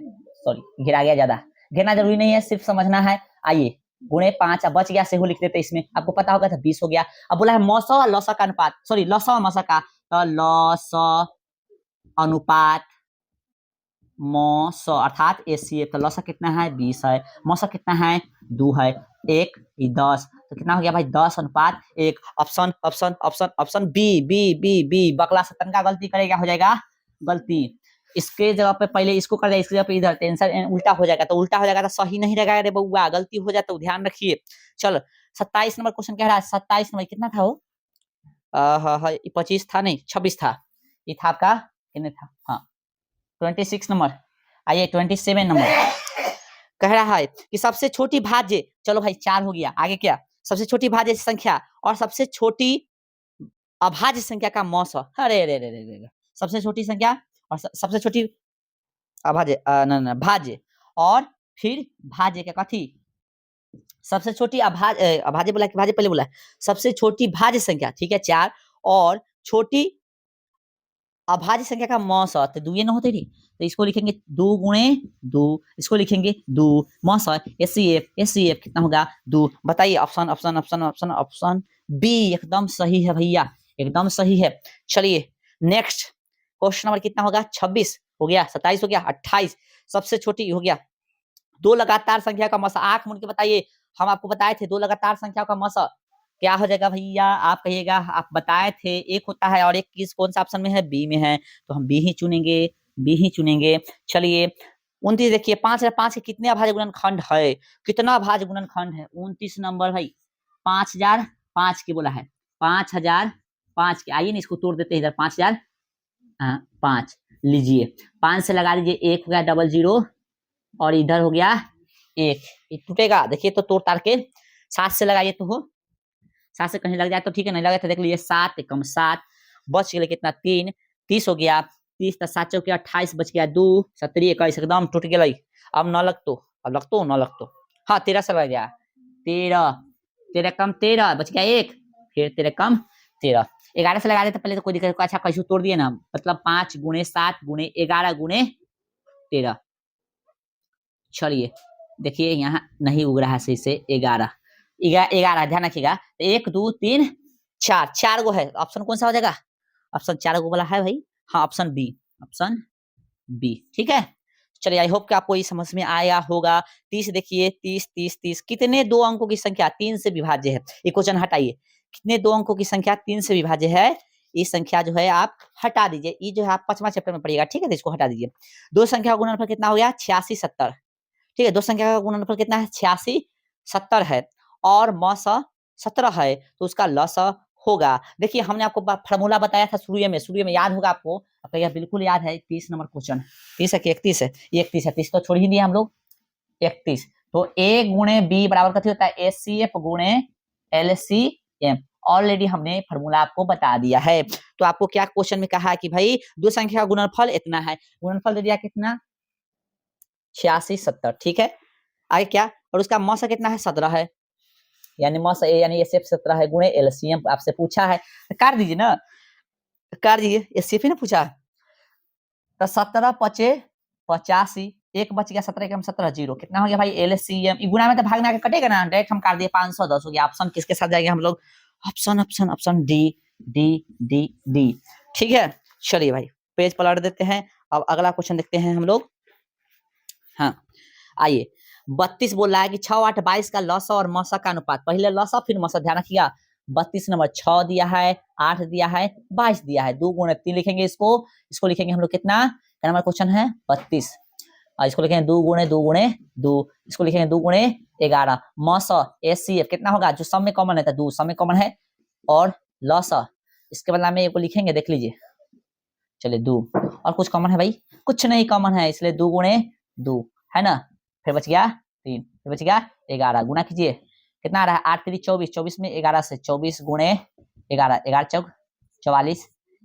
सॉरी घेरा गया, ज्यादा घेरना जरूरी नहीं है, सिर्फ समझना है। आइए गुणे 5 अब बच गया, सेहू लिख देते इसमें, आपको पता होगा था 20 हो गया। अब बोला है मौसा और लौसा का अनुपात, सॉरी लौसा और मौसा का, तो लौसा अनुपात मौसा अर्थात एचसीएफ, तो लौसा कितना है 20 है, मौसा कितना है 2 है, 1 10, तो कितना हो गया भाई 10 अनुपात 1। Option B. बकला सतन का गलती करेगा, हो जाएगा गलती, इसके जगह पे पहले इसको कर दिया, इसके जगह पे इधर टेंशन उल्टा हो जाएगा, तो उल्टा हो जाएगा तो सही नहीं रहेगा रे बउआ, गलती हो जाता है, ध्यान रखिए। चलो 27 नंबर क्वेश्चन कह रहा है, 27 नंबर कितना था वो, 25 था नहीं 26 था, ये था आपका कितने था, हाँ 26 नंबर। आइए 27 नंबर कह रहा है कि सबसे छोटी भाज्य, चलो भाई 4 हो गया, आगे क्या, सबसे छोटी भाज्य संख्या और सबसे छोटी अभाज्य संख्या का मौसा, अरे रे रे रे रे, सबसे छोटी संख्या और सबसे छोटी अभाज्य भाज्य और फिर भाज्य का कथी, सबसे छोटी अभाज्य बोला कि भाज्य पहले बोला, सबसे छोटी भाज्य संख्या, ठीक है 4, और छोटी अभाज्य संख्या का मौसा, तो 2 ये न होते नहीं, तो इसको लिखेंगे 2 गुणे 2, इसको लिखेंगे 2 मौसा, एचसीएफ कितना होगा 2। बताइए ऑप्शन बी एकदम सही है भैया, एकदम सही है। चलिए नेक्स्ट क्वेश्चन नंबर कितना होगा 26 हो गया, 27 हो गया, 28 सबसे छोटी हो गया, 2 लगातार संख्या का मौसा, आंख मूंद के बताइए, हम आपको बताए थे 2 लगातार संख्याओं का मौसा क्या हो जाएगा भैया, आप कहिएगा, आप बताए थे एक होता है और एक किस कौन सा ऑप्शन में है, बी में है, तो हम बी ही चुनेंगे। चलिए 29 देखिए, 5005 के कितने अभाज्य गुणनखंड है, कितना अभाज्य गुणनखंड है 29 नंबर भाई, 5005 के बोला है, 5005 के, आइए ना इसको तोड़ देते हैं इधर, 5005 लीजिए, 5 से लगा लीजिए, 1 हो गया 00 और इधर हो गया 1, ये टूटेगा, देखिए तो तोड़ तार के 7 से लगाइए तो हो, 7 से कहीं लग जाए तो ठीक है, नहीं लगा तो देख लीजिए 7 कम 7 बच गया कितना 3, 30 हो गया, 30 7 चौके 28 बच गया 2 17 21 एकदम टूट गया। अब न लगतो, अब लगतो न लगतो, हाँ 13 से लग गया, 13 कम 13 बच गया 1, फिर 13 कम 13, 11 से लगा देते पहले तो कोई दिक्कत, अच्छा कैसे तोड़ दिए ना, मतलब 5 गुणे 7 गुणे 11 गुणे 13। चलिए देखिए यहाँ नहीं उग रहा है सही से, 11 ध्यान रखिएगा, 1 2 3 4 गो है, ऑप्शन कौन सा हो जाएगा, ऑप्शन 4 गो वाला है भाई, हाँ ऑप्शन बी, ठीक है। चलिए आई होप कि आपको ये समझ में आया होगा। 30 देखिए, 30 कितने 2 अंकों की संख्या 3 से विभाज्य है, ये क्वेश्चन हटाइए, कितने 2 अंकों की संख्या 3 से विभाज्य है, ये संख्या जो है आप हटा दीजिए, ये जो है आप 5वां चैप्टर में पढ़िएगा, ठीक है, तो इसको हटा दीजिए। 2 संख्या का गुणनफल कितना हो गया 86 70, ठीक है, 2 संख्या का गुणनफल कितना है 86 70 है, और मौसा 17 है, तो उसका लसा होगा। देखिए हमने आपको फार्मूला बताया था शुरू में याद होगा आपको, आपका यह बिल्कुल याद है, 30 नंबर क्वेश्चन, 30 है कि 31 है, 31 है, 30 तो छोड़ ही दिया हम लोग, 31 तो ए गुणे बी बराबर कथी होता है एचसीएफ गुणे एलसीएम। ऑलरेडी हमने फॉर्मूला आपको बता दिया है। तो आपको क्या क्वेश्चन में कहा है कि भाई दो संख्या का गुणनफल इतना है, गुणनफल दे दिया कितना 86 70, ठीक है। आगे क्या, और उसका मौसा कितना है 17 है, यानी मौसा ए यानी एचसीएफ 17 है गुणे एलसीएम आपसे पूछा है, कर दीजिए ना, कर दीजिए, एचसीएफ ही ना पूछा है। तो 17 पचे 85, एक बच गया 17 एकम 17 जीरो, कितना हो गया भाई एलसीएम। गुणा में तो भाग में आके कटेगा ना, डायरेक्ट हम काट दिए 510 हो गया। ऑप्शन किसके साथ जाएंगे हम लोग, option option option D D D D, ठीक है। चलिए भाई पेज पलट देते हैं, अब अगला क्वेश्चन देखते हैं हम लोग। हाँ आइए 32 बोल रहा है कि 6 8 22 का लौसा और मौसा का अनुपात, पहले लौसा फिर मौसा, ध्यान रखिएगा। 32 नंबर 6 दिया है, 8 दिया है, 22 दिया है, 2 गुणे 3 लिखेंगे, इसको लिखेंगे हम लोग कितना, क्या नंबर क्वेश्चन है 32, और इसको लिखेंगे 2 गुणे 2, इसको लिखेंगे 2 गुणे 11। मौसा एचसीएफ कितना होगा, जो सब में कॉमन है तो 2 सब में कॉमन है, और लौसा इसके बदला में ये को लिखेंगे, देख लीजिए, चलिए 2, और कुछ कॉमन है भाई, कुछ नहीं कॉमन है, इसलिए 2 गुणे 2 है ना, फिर बच गया 3, फिर बच गया 11, गुना कीजिए कितना आ रहा है 8 3 24, 24 में 11 से 24 गुणे 11, 11 चौक 44,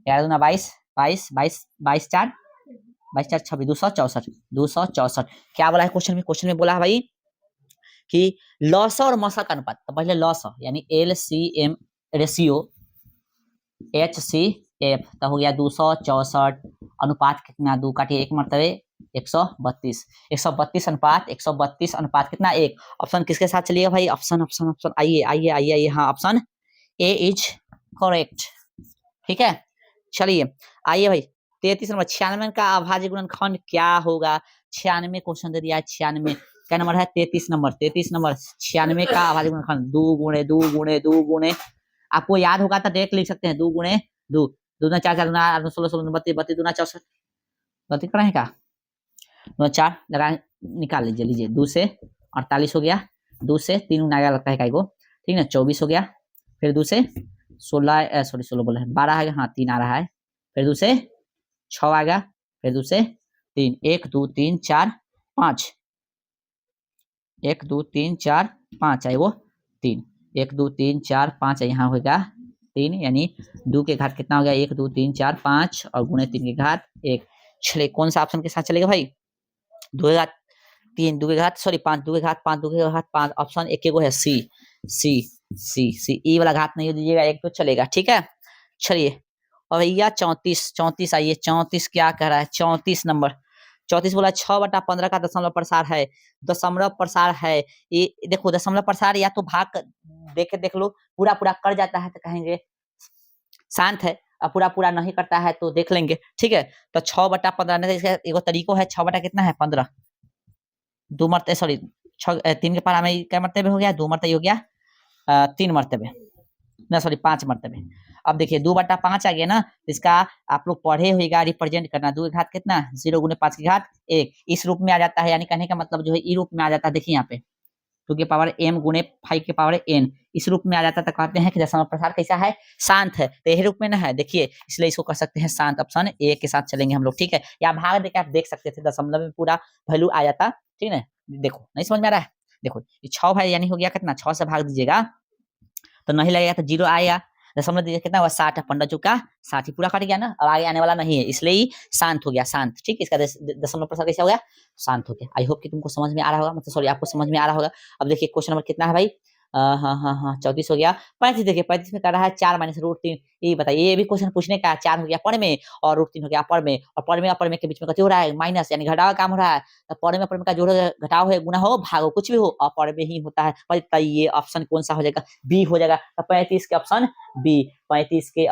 11 दूना 22, 22 22 22 4 22 4 26, 264 264। क्या बोला है क्वेश्चन में, क्वेश्चन में बोला है भाई कि लौसा और मौसा का अनुपात, तो पहले लौसा यानी एलसीएम रेशियो एचसीएफ, तो हो गया 264, अनुपात कितना 2 काटिए 1 मरतबे 132, 132 अनुपात 132 अनुपात कितना 1। ऑप्शन किसके साथ चलिएगा भाई, ऑप्शन ऑप्शन ऑप्शन, आइए आइए आइए आइए, हाँ ऑप्शन ए इज करेक्ट, ठीक है। चलिए आइए भाई 33 नंबर 96 का अभाज्य गुणनखंड क्या होगा, 96 क्वेश्चन दे दिया है, 96 क्या नंबर है 33 नंबर, 33 नंबर 96 का अभाज्य गुणनखंड 2 गुणे 2 गुणे 2 गुणे, आपको याद होगा तो डायरेक्ट लिख सकते हैं 2 गुणे 2, 2 दूना 4 4 दूना 8 16 16 32 32 दूना 64, गलती कर रहे हैं क्या, 2 4 लगा निकाल लीजिए, लीजिए 2 से 48 हो गया, 2 से 3 गुना आएगा लगता है काई को, ठीक है 24 हो गया, फिर 2 से 16 सॉरी 16 बोल रहे हैं 12 आएगा, हाँ 3 आ रहा है, फिर 2 से 6 आएगा, फिर 2 से 3, 1 2 3 4 5, 1 2 3 4 5 है वो 3, 1 2 3 4 5 है, यहाँ होगा 3, यानी 2 के घात कितना हो गया 1 2 3 4 5 और गुणे 3 के घात 1। चलिए कौन सा ऑप्शन के साथ चलेगा भाई, 2 के घात 3, 2 के घात सॉरी 5, 2 के घात 5, 2 के घात 5, ऑप्शन एक को है सी सी सी सी, ई वाला घात नहीं दीजिएगा, एक तो चलेगा, ठीक है। चलिए और भैया 34 34 आइए 34 क्या कह रहा है, 34 नंबर 34 बोला 6/15 का दशमलव प्रसार है, दशमलव प्रसार है, ये देखो दशमलव प्रसार या तो भाग देख लो, पूरा पूरा कर जाता है तो कहेंगे शांत है, और पूरा पूरा नहीं करता है तो देख लेंगे, ठीक है। तो 6/15 इसका एगो तरीको है, 6 बटा कितना है 15, 2 मरते सॉरी 3 के पारा में क्या मरतबे हो गया 2 मरतबे हो गया 3 मरतबे ना सॉरी 5 मरतबे। अब देखिए 2/5 आ गया ना, इसका आप लोग पढ़े होगा रिप्रेजेंट करना, 2 के घात कितना 0 गुने 5 के घात 1, इस रूप में आ जाता है, यानी कहने का मतलब जो है ई रूप में आ जाता है, देखिए यहाँ पे 2 के पावर m गुने 5 के पावर n, इस रूप में आ जाता है, तो कहते हैं कि दशमलव प्रसार कैसा है शांत है, तो यही रूप में ना है, देखिए इसलिए इसको कर सकते हैं शांत, ऑप्शन ए के साथ चलेंगे हम लोग, ठीक है। या भाग देके आप देख सकते थे, दशमलव में पूरा वैल्यू आ जाता, ठीक है। देखो नहीं समझ में आ रहा है, देखो ये 6 भाई यानी हो गया कितना 6 से भाग दीजिएगा तो नहीं लगेगा, तो 0 आएगा, दशमलव दीजिए कितना हुआ 60, 15 चुका 60 ही पूरा कट गया ना, अब आगे आने वाला नहीं है, इसलिए ही शांत हो गया, शांत, ठीक। इसका दशमलव प्रसार कैसा हो गया शांत हो गया। आई होप कि तुमको समझ में आ रहा होगा, मतलब सॉरी आपको समझ में आ रहा होगा। अब देखिए क्वेश्चन नंबर कितना है भाई, हाँ हाँ हाँ 34 हो गया, 35 देखिए 35 में कर रहा है 4 - √3, ये बताइए, ये भी क्वेश्चन पूछने का, 4 हो गया पर में और √3 हो गया अपर में, और पर में अपर में के बीच में कथी हो रहा है माइनस, यानी घटाव का काम हो रहा है, तो पर में अपर में का जोड़ घटाव है, गुना हो भाग हो कुछ भी हो अपर में ही होता है, बताइए ऑप्शन कौन सा हो जाएगा, बी हो जाएगा, तो 35 के ऑप्शन बी, 35 के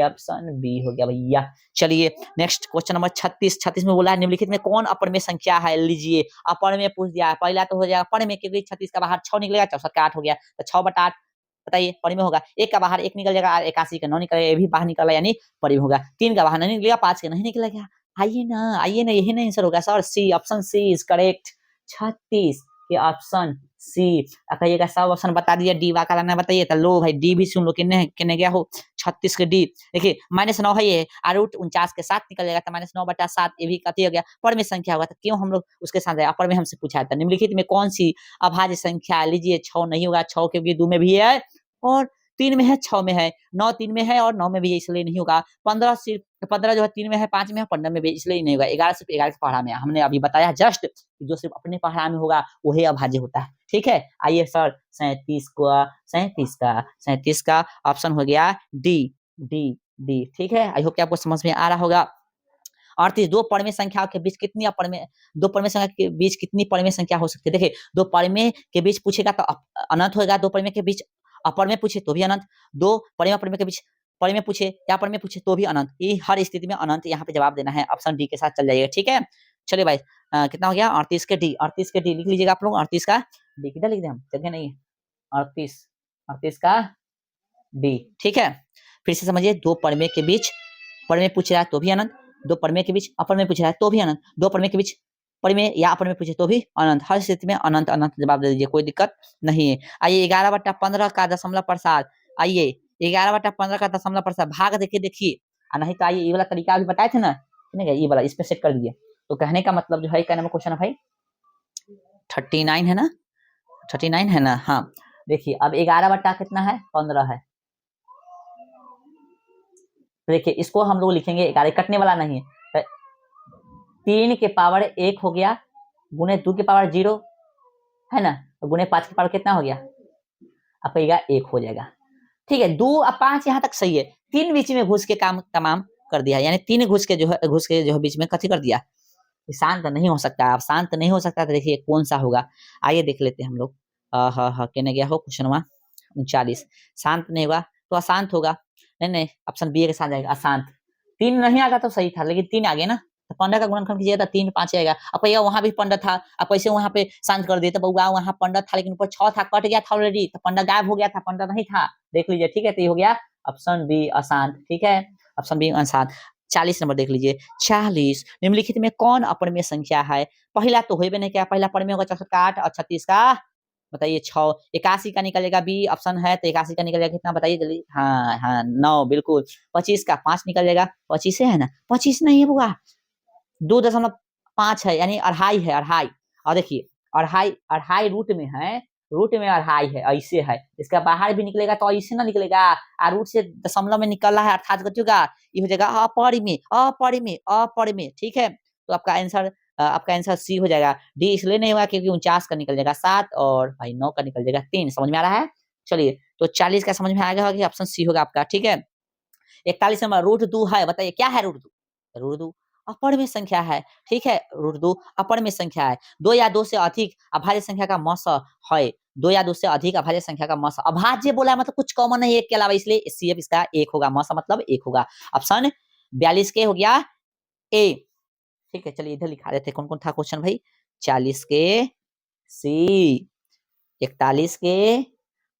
ऑप्शन बी हो गया भैया। चलिए नेक्स्ट क्वेश्चन नंबर 36, 36 में बोला है निम्नलिखित में कौन अपर में संख्या है, लीजिए अपर में पूछ दिया है, पहला तो हो जाएगा पर में, क्योंकि 36 का बाहर 6 निकलेगा, 64 का 8 हो गया, तो 6/8 बताइए पर में होगा, 1 का बाहर 1 निकल जाएगा, 81 का 9 निकलेगा, ये भी बाहर निकला यानी पर में होगा, 3 का बाहर नहीं निकलेगा, 5 का नहीं निकलेगा, आइए ना यही ना आंसर होगा sir, C option C is correct, 36 के ऑप्शन सी। कहिएगा सब ऑप्शन बता दिया, डी वाला ना बताइए तो लो भाई डी भी सुन लो, किन्ने किन्ने गया हो 36 के डी। देखिए -9 है ये, रूट 49 के साथ निकल जाएगा तो -9/7 ये भी कथी हो गया, पर में संख्या होगा, तो क्यों हम लोग उसके साथ है, अपर में हमसे पूछा था निम्नलिखित में कौन सी अभाज्य संख्या, लीजिए 6 नहीं होगा, 6 के 2 में भी है और 3 में है, 6 में है, 9 3 में है और 9 में भी है, इसलिए नहीं होगा। 15 सिर्फ 15 जो है 3 में है, 5 में है, 15 में भी, इसलिए नहीं होगा। 11 सिर्फ 11 के पहाड़ा में, हमने अभी बताया जस्ट, जो सिर्फ अपने पहाड़ा में होगा वही अभाज्य होता है। ठीक है, आइए सर 37 का ऑप्शन हो गया डी, डी डी। ठीक है, आई होप कि आपको समझ में आ रहा होगा। 38 दो परमेय संख्याओं के बीच कितनी अपरमेय, दो परमेय संख्या के बीच कितनी परमेय संख्या हो सकती है। देखिए दो परमेय के बीच पूछेगा तो अनंत होगा, दो परमेय के बीच अपर में पूछे तो भी अनंत, दो परमेय परमेय के बीच परमेय पूछे या परमेय पूछे तो भी अनंत, ये हर स्थिति में अनंत यहाँ पे जवाब देना है, ऑप्शन डी के साथ चल जाइएगा। ठीक है, चलिए भाई कितना हो गया 38 के डी, 38 के डी लिख लीजिएगा आप लोग, 38 का डी किधर लिख दे हम, जगह नहीं है, 38 का डी। ठीक है, फिर से समझिए, दो परमेय के बीच परमेय पूछ रहा है तो भी अनंत, दो परमेय के बीच अपर में पूछ रहा है तो भी अनंत, दो परमेय के बीच परमेय या अपर में पूछे तो भी अनंत, हर स्थिति में अनंत अनंत जवाब दे दीजिए, कोई दिक्कत नहीं है। आइए 11/15 का दशमलव प्रसार, आइए 11/15 का दशमलव प्रसार भाग देके देखिए, नहीं तो आइए ये वाला तरीका अभी बताए थे ना, ये वाला इस पे सेट कर दीजिए। तो कहने का मतलब जो है, क्या नाम क्वेश्चन है भाई 39 है ना, 39 है ना, हाँ। देखिए अब 11 कितना है 15 है, देखिए इसको हम लोग लिखेंगे 11, कटने वाला नहीं है, 3 के पावर 1 हो गया, गुने 2 के पावर 0 है ना, तो गुने 5 के पावर कितना हो गया, आपका 1 हो जाएगा। ठीक है, 2 और 5 यहाँ तक सही है, 3 बीच में घुस के काम तमाम कर दिया, यानी 3 घुस के जो है बीच में कथी कर दिया, शांत नहीं हो सकता। आप शांत नहीं हो सकता तो देखिए कौन सा होगा, आइए देख लेते हैं हम लोग। हाँ कहने गया हो क्वेश्चन 39, शांत नहीं होगा तो अशांत होगा, नहीं ऑप्शन बी के साथ जाएगा अशांत। 3 नहीं आता तो सही था, लेकिन 3 आ गया ना, तो 15 का गुणनखंड कीजिएगा तो 3 5 आएगा। अब भैया वहां भी 15 था, अब कैसे वहां पे शांत कर दिए, तो बउआ वहां 15 था लेकिन ऊपर 6 था, कट गया था ऑलरेडी, तो 15 गायब हो गया था, 15 नहीं था, देख लीजिए। ठीक है, तो ये हो गया ऑप्शन बी अशांत। ठीक है, ऑप्शन बी अशांत। 40 नंबर देख लीजिए, 40 निम्नलिखित में कौन अपरमेय संख्या है, पहला तो होबे नहीं किया, पहला परमेय होगा 64 का 8 और 36 का बताइए 6, 81 का निकलेगा, बी ऑप्शन है तो 81 का निकलेगा कितना बताइए जल्दी, हाँ 9 बिल्कुल। 25 का 5 निकल जाएगा, 25 है ना, 25 नहीं होगा, 2.5 है, यानी अढ़ाई है, अढ़ाई। और देखिए अढ़ाई रूट में है, रूट में अढ़ाई है, ऐसे है, इसका बाहर भी निकलेगा तो ऐसे ना निकलेगा, और रूट से दशमलव में निकल रहा है, अर्थात होगा ये हो जाएगा अपरिमेय, अपरिमेय, अपरिमेय। ठीक है, तो आपका आंसर सी हो जाएगा। डी इसलिए नहीं होगा क्योंकि 49 का निकल जाएगा 7 और भाई 9 का निकल जाएगा 3, समझ में आ रहा है। चलिए तो 40 का समझ में आ गया होगा कि ऑप्शन सी होगा आपका। ठीक है, 41 नंबर रूट 2 है, बताइए क्या है रूट 2, रूट 2 अपर में संख्या है। ठीक है, रूट 2 अपर में संख्या है, 2 या 2 से अधिक अभाज्य संख्या का मस है, 2 या 2 से अधिक अभाज्य संख्या का मस, अभाज्य बोला मतलब कुछ कॉमन नहीं एक के अलावा, इसलिए सीएफ इसका 1 होगा, मस मतलब 1 होगा, ऑप्शन 42 के हो गया ए। ठीक है, चलिए इधर लिखा देते कौन कौन था क्वेश्चन भाई, 40 के सी, 41 के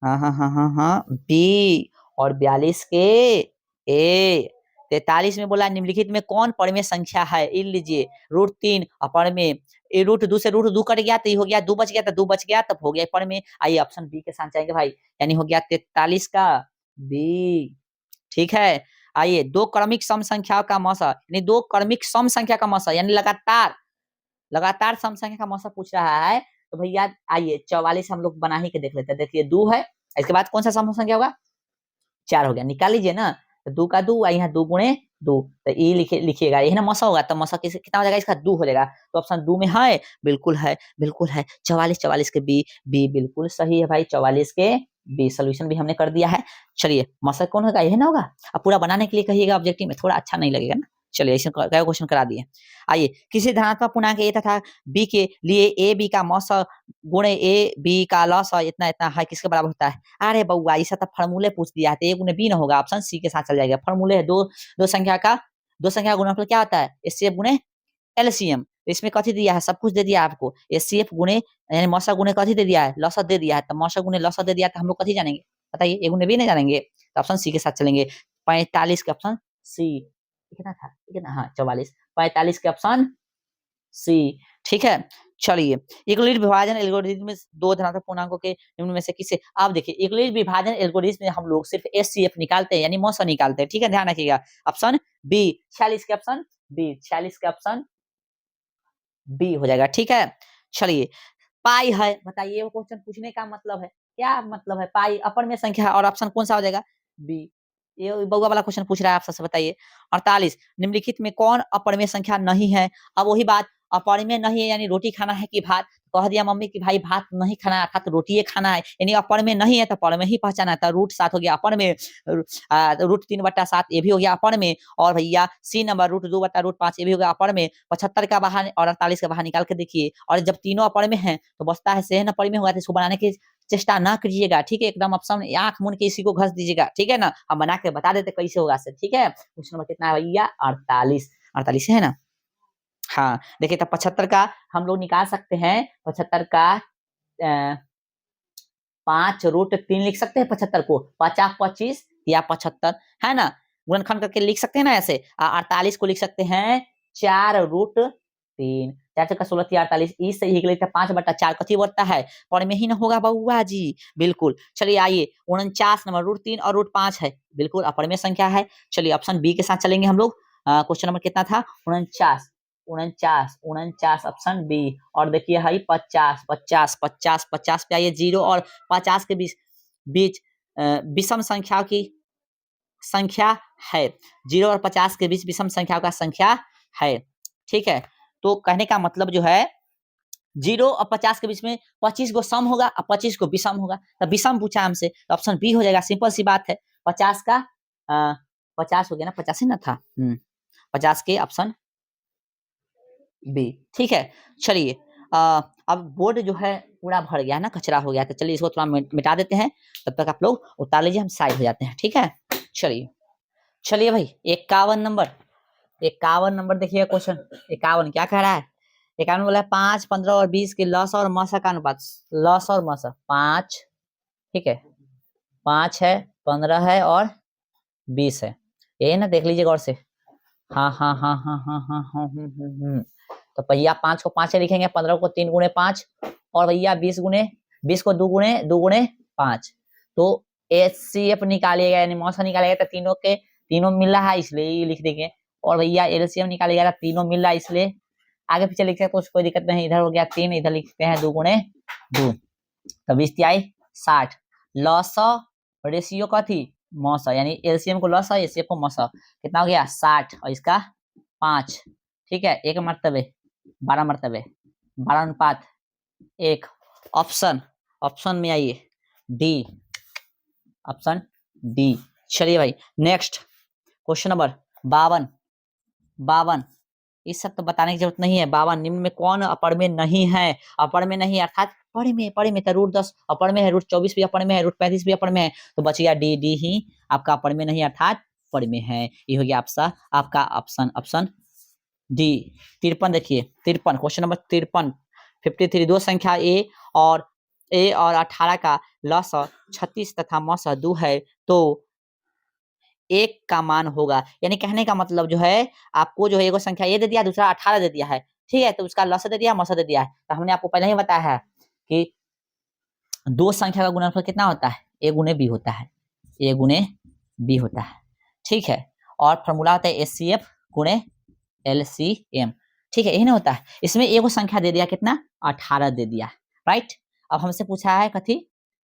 हाँ बी और 42 के ए। 43 में बोला निम्नलिखित में कौन परमेय संख्या है, इन लीजिए रूट 3 अपर में, रूट 2 से रूट 2 कट गया तो ये हो गया 2 बच गया, तो 2 बच गया तब हो गया पर में। आइए ऑप्शन बी के साथ जाएंगे भाई, यानी हो गया 43 का बी। ठीक है, आइए दो क्रमिक सम संख्याओं का मौसा, यानी दो क्रमिक सम संख्या का मौसा, यानी लगातार सम संख्या का मौसा पूछ रहा है, तो भैया आइए 44 हम लोग बना ही के देख लेते हैं। देखिए 2 है, इसके बाद कौन सा सम संख्या होगा, 4 हो गया, निकाल लीजिए ना, तो 2 का 2 यहाँ 2 गुणे 2, तो ये लिखिएगा, यही ना मौसा होगा, तो मौसा कितना हो जाएगा, इसका 2 हो जाएगा, तो ऑप्शन 2 में है, बिल्कुल है, बिल्कुल है। 44 के बी, बी बिल्कुल सही है भाई, 44 के बी, सोल्यूशन भी हमने कर दिया है। चलिए मौसा कौन होगा, यही ना होगा, अब पूरा बनाने के लिए कहिएगा ऑब्जेक्टिव में, थोड़ा अच्छा नहीं लगेगा ना। चलिए ऐसे क्वेश्चन करा दिए। आइए किसी धनात्मक पूर्णांक ए तथा बी के लिए ए बी का मौसा गुणे ए बी का लॉस इतना इतना है, किसके बराबर होता है। अरे बउआ ऐसा तो फॉर्मूले पूछ दिया है, तो ए गुणे बी ना होगा, ऑप्शन सी के साथ चल जाएगा। फॉर्मूले है दो संख्या का गुणनफल क्या होता है, एचसीएफ गुणे एलसीएम, इसमें कथी दिया है, सब कुछ दे दिया आपको, एचसीएफ गुणे यानी मौसा गुणे कथी दे दिया है, लॉस दे दिया है, तो मौसा गुणे लॉस दे दिया तो हम लोग कथी जानेंगे बताइए, ए गुणे बी नहीं जानेंगे, तो ऑप्शन सी के साथ चलेंगे। 45 का ऑप्शन सी, कितना था, कितना, हाँ 44, 45 के ऑप्शन सी। ठीक है, चलिए यूक्लिड विभाजन एल्गोरिथम में दो धनात्मक पूर्णांकों के निम्न में से किसे, आप देखिए यूक्लिड विभाजन एल्गोरिथम में हम लोग सिर्फ एचसीएफ निकालते हैं यानी मौसा निकालते हैं। ठीक है, ध्यान रखिएगा। ऑप्शन बी 46 के ऑप्शन बी, 46 के ऑप्शन बी हो जाएगा। ठीक है, चलिए पाई है, बताइए वो क्वेश्चन पूछने का मतलब है क्या, मतलब है पाई अपर में संख्या है और ऑप्शन कौन सा हो जाएगा, बी। ये बउआ वाला क्वेश्चन पूछ रहा है, आप सबसे बताइए। 48 निम्नलिखित में कौन अपर में संख्या नहीं है। अब वही बात, अपर में नहीं है यानी रोटी खाना है कि भात, कह दिया मम्मी कि भाई भात नहीं खाना है अर्थात रोटी खाना है, यानी अपर में नहीं है तो पर में ही पहचाना है, तो रूट 7 हो गया अपर में, रूट 3/7 ये भी हो गया अपर में, और भैया सी नंबर रूट 2/5 ये भी हो गया अपर में। 75 का बाहर और 48 का बाहर निकाल के देखिए, और जब तीनों अपर में है तो बचता है सेहन अपर में होगा, तो इसको बनाने की चेष्टा ना करिएगा। ठीक है, एकदम ऑप्शन आंख मूंद के इसी को घस दीजिएगा। ठीक है ना, हम बना के बता देते कैसे होगा सर। ठीक है, क्वेश्चन नंबर कितना है भैया, 48, 48 है ना। हाँ देखिए, तब 75 का हम लोग निकाल सकते हैं, 75 का 5√3 लिख सकते हैं 75 को, 50 25 या 75 है ना, गुणनखंड करके लिख सकते हैं ना ऐसे। 48 को लिख सकते हैं 4√3, 4 का 16 48, इस से ही निकले 5/4 कथी बढ़ता है, पर में ही ना होगा बउआ जी, बिल्कुल। चलिए आइए 49 नंबर √3 और √5 है, बिल्कुल अपर में संख्या है। चलिए ऑप्शन बी के साथ चलेंगे हम लोग। क्वेश्चन नंबर कितना था, 49, 49, 49 ऑप्शन बी। और देखिए है 50, 50, 50, 50 पे आइए 0 और 50 के बीच बीच विषम संख्याओं की संख्या है, 0 और 50 के बीच विषम संख्याओं का संख्या है। ठीक है, तो कहने का मतलब जो है 0 और 50 के बीच में 25 को सम होगा और 25 को विषम होगा, तो विषम पूछा हमसे, तो ऑप्शन बी हो जाएगा, सिंपल सी बात है। 50 का 50 हो गया ना, 50 ही ना था, 50 के ऑप्शन बी। ठीक है, चलिए अब बोर्ड जो है पूरा भर गया है ना, कचरा हो गया, तो चलिए इसको थोड़ा मिटा देते हैं, तब तक आप लोग उतार लीजिए, हम साइड हो जाते हैं। ठीक है, चलिए चलिए भाई 51 नंबर, 51 नंबर देखिए क्वेश्चन। 51 क्या कह रहा है, 51 बोला है 5, 15 और 20 के लस और मसा का अनुपात, लस और मसा 5, ठीक है 5 है, 15 है और 20 है, यही ना, देख लीजिए गौर से। हाँ हाँ हाँ हाँ हाँ हाँ हाँ तो भैया 5 को 5 से लिखेंगे, 15 को 3 गुणे 5, और भैया 20 को 2 गुणे 5, तो एचसीएफ निकालिएगा यानी मौसा निकालिएगा, तो तीनों के तीनों मिल रहा है इसलिए ये लिख देंगे, और भैया एलसीएम निकालिएगा तीनों मिल रहा है इसलिए आगे पीछे लिख सकते, कुछ कोई दिक्कत नहीं। इधर हो गया 3, इधर लिखते हैं 2 गुणे 2, तो 20 आई 60, लॉसा रेशियो का थी मौसा, यानी एलसीएम को लॉसा एचसीएफ को मौसा, कितना हो गया 60 और इसका 5। ठीक है, 1 मरतबे 12 मरतबे 12 अनुपात 1, ऑप्शन ऑप्शन में आइए डी, ऑप्शन डी। चलिए भाई नेक्स्ट क्वेश्चन नंबर 52, 52 इस सब तो बताने की जरूरत नहीं है। 52 निम्न में कौन अपर में नहीं है, अपर में नहीं अर्थात पढ़े में तो √10 अपर में है, √24 भी अपर में है, √35 भी अपर में है, तो बच गया डी, डी ही आपका अपर में नहीं अर्थात अपर में है, ये हो गया आपका ऑप्शन ऑप्शन डी। 53 देखिए, 53 क्वेश्चन नंबर 53, 53 दो संख्या ए और 18 का लस 36 तथा मस 2 है, तो 1 का मान होगा, यानी कहने का मतलब जो है आपको जो है एगो संख्या ए दे दिया, दूसरा 18 दे दिया है, ठीक है, तो उसका लस दे दिया, मस दे दिया है, तो हमने आपको पहले ही बताया है कि दो संख्या का गुणनफल कितना होता है, ए गुणे बी होता है, ए गुणे बी होता है। ठीक है, और फॉर्मूला होता है एचसीएफ गुणे एलसीएम। ठीक है, यही ना होता है। इसमें एगो संख्या दे दिया कितना, 18 दे दिया, राइट। अब हमसे पूछा है कथी,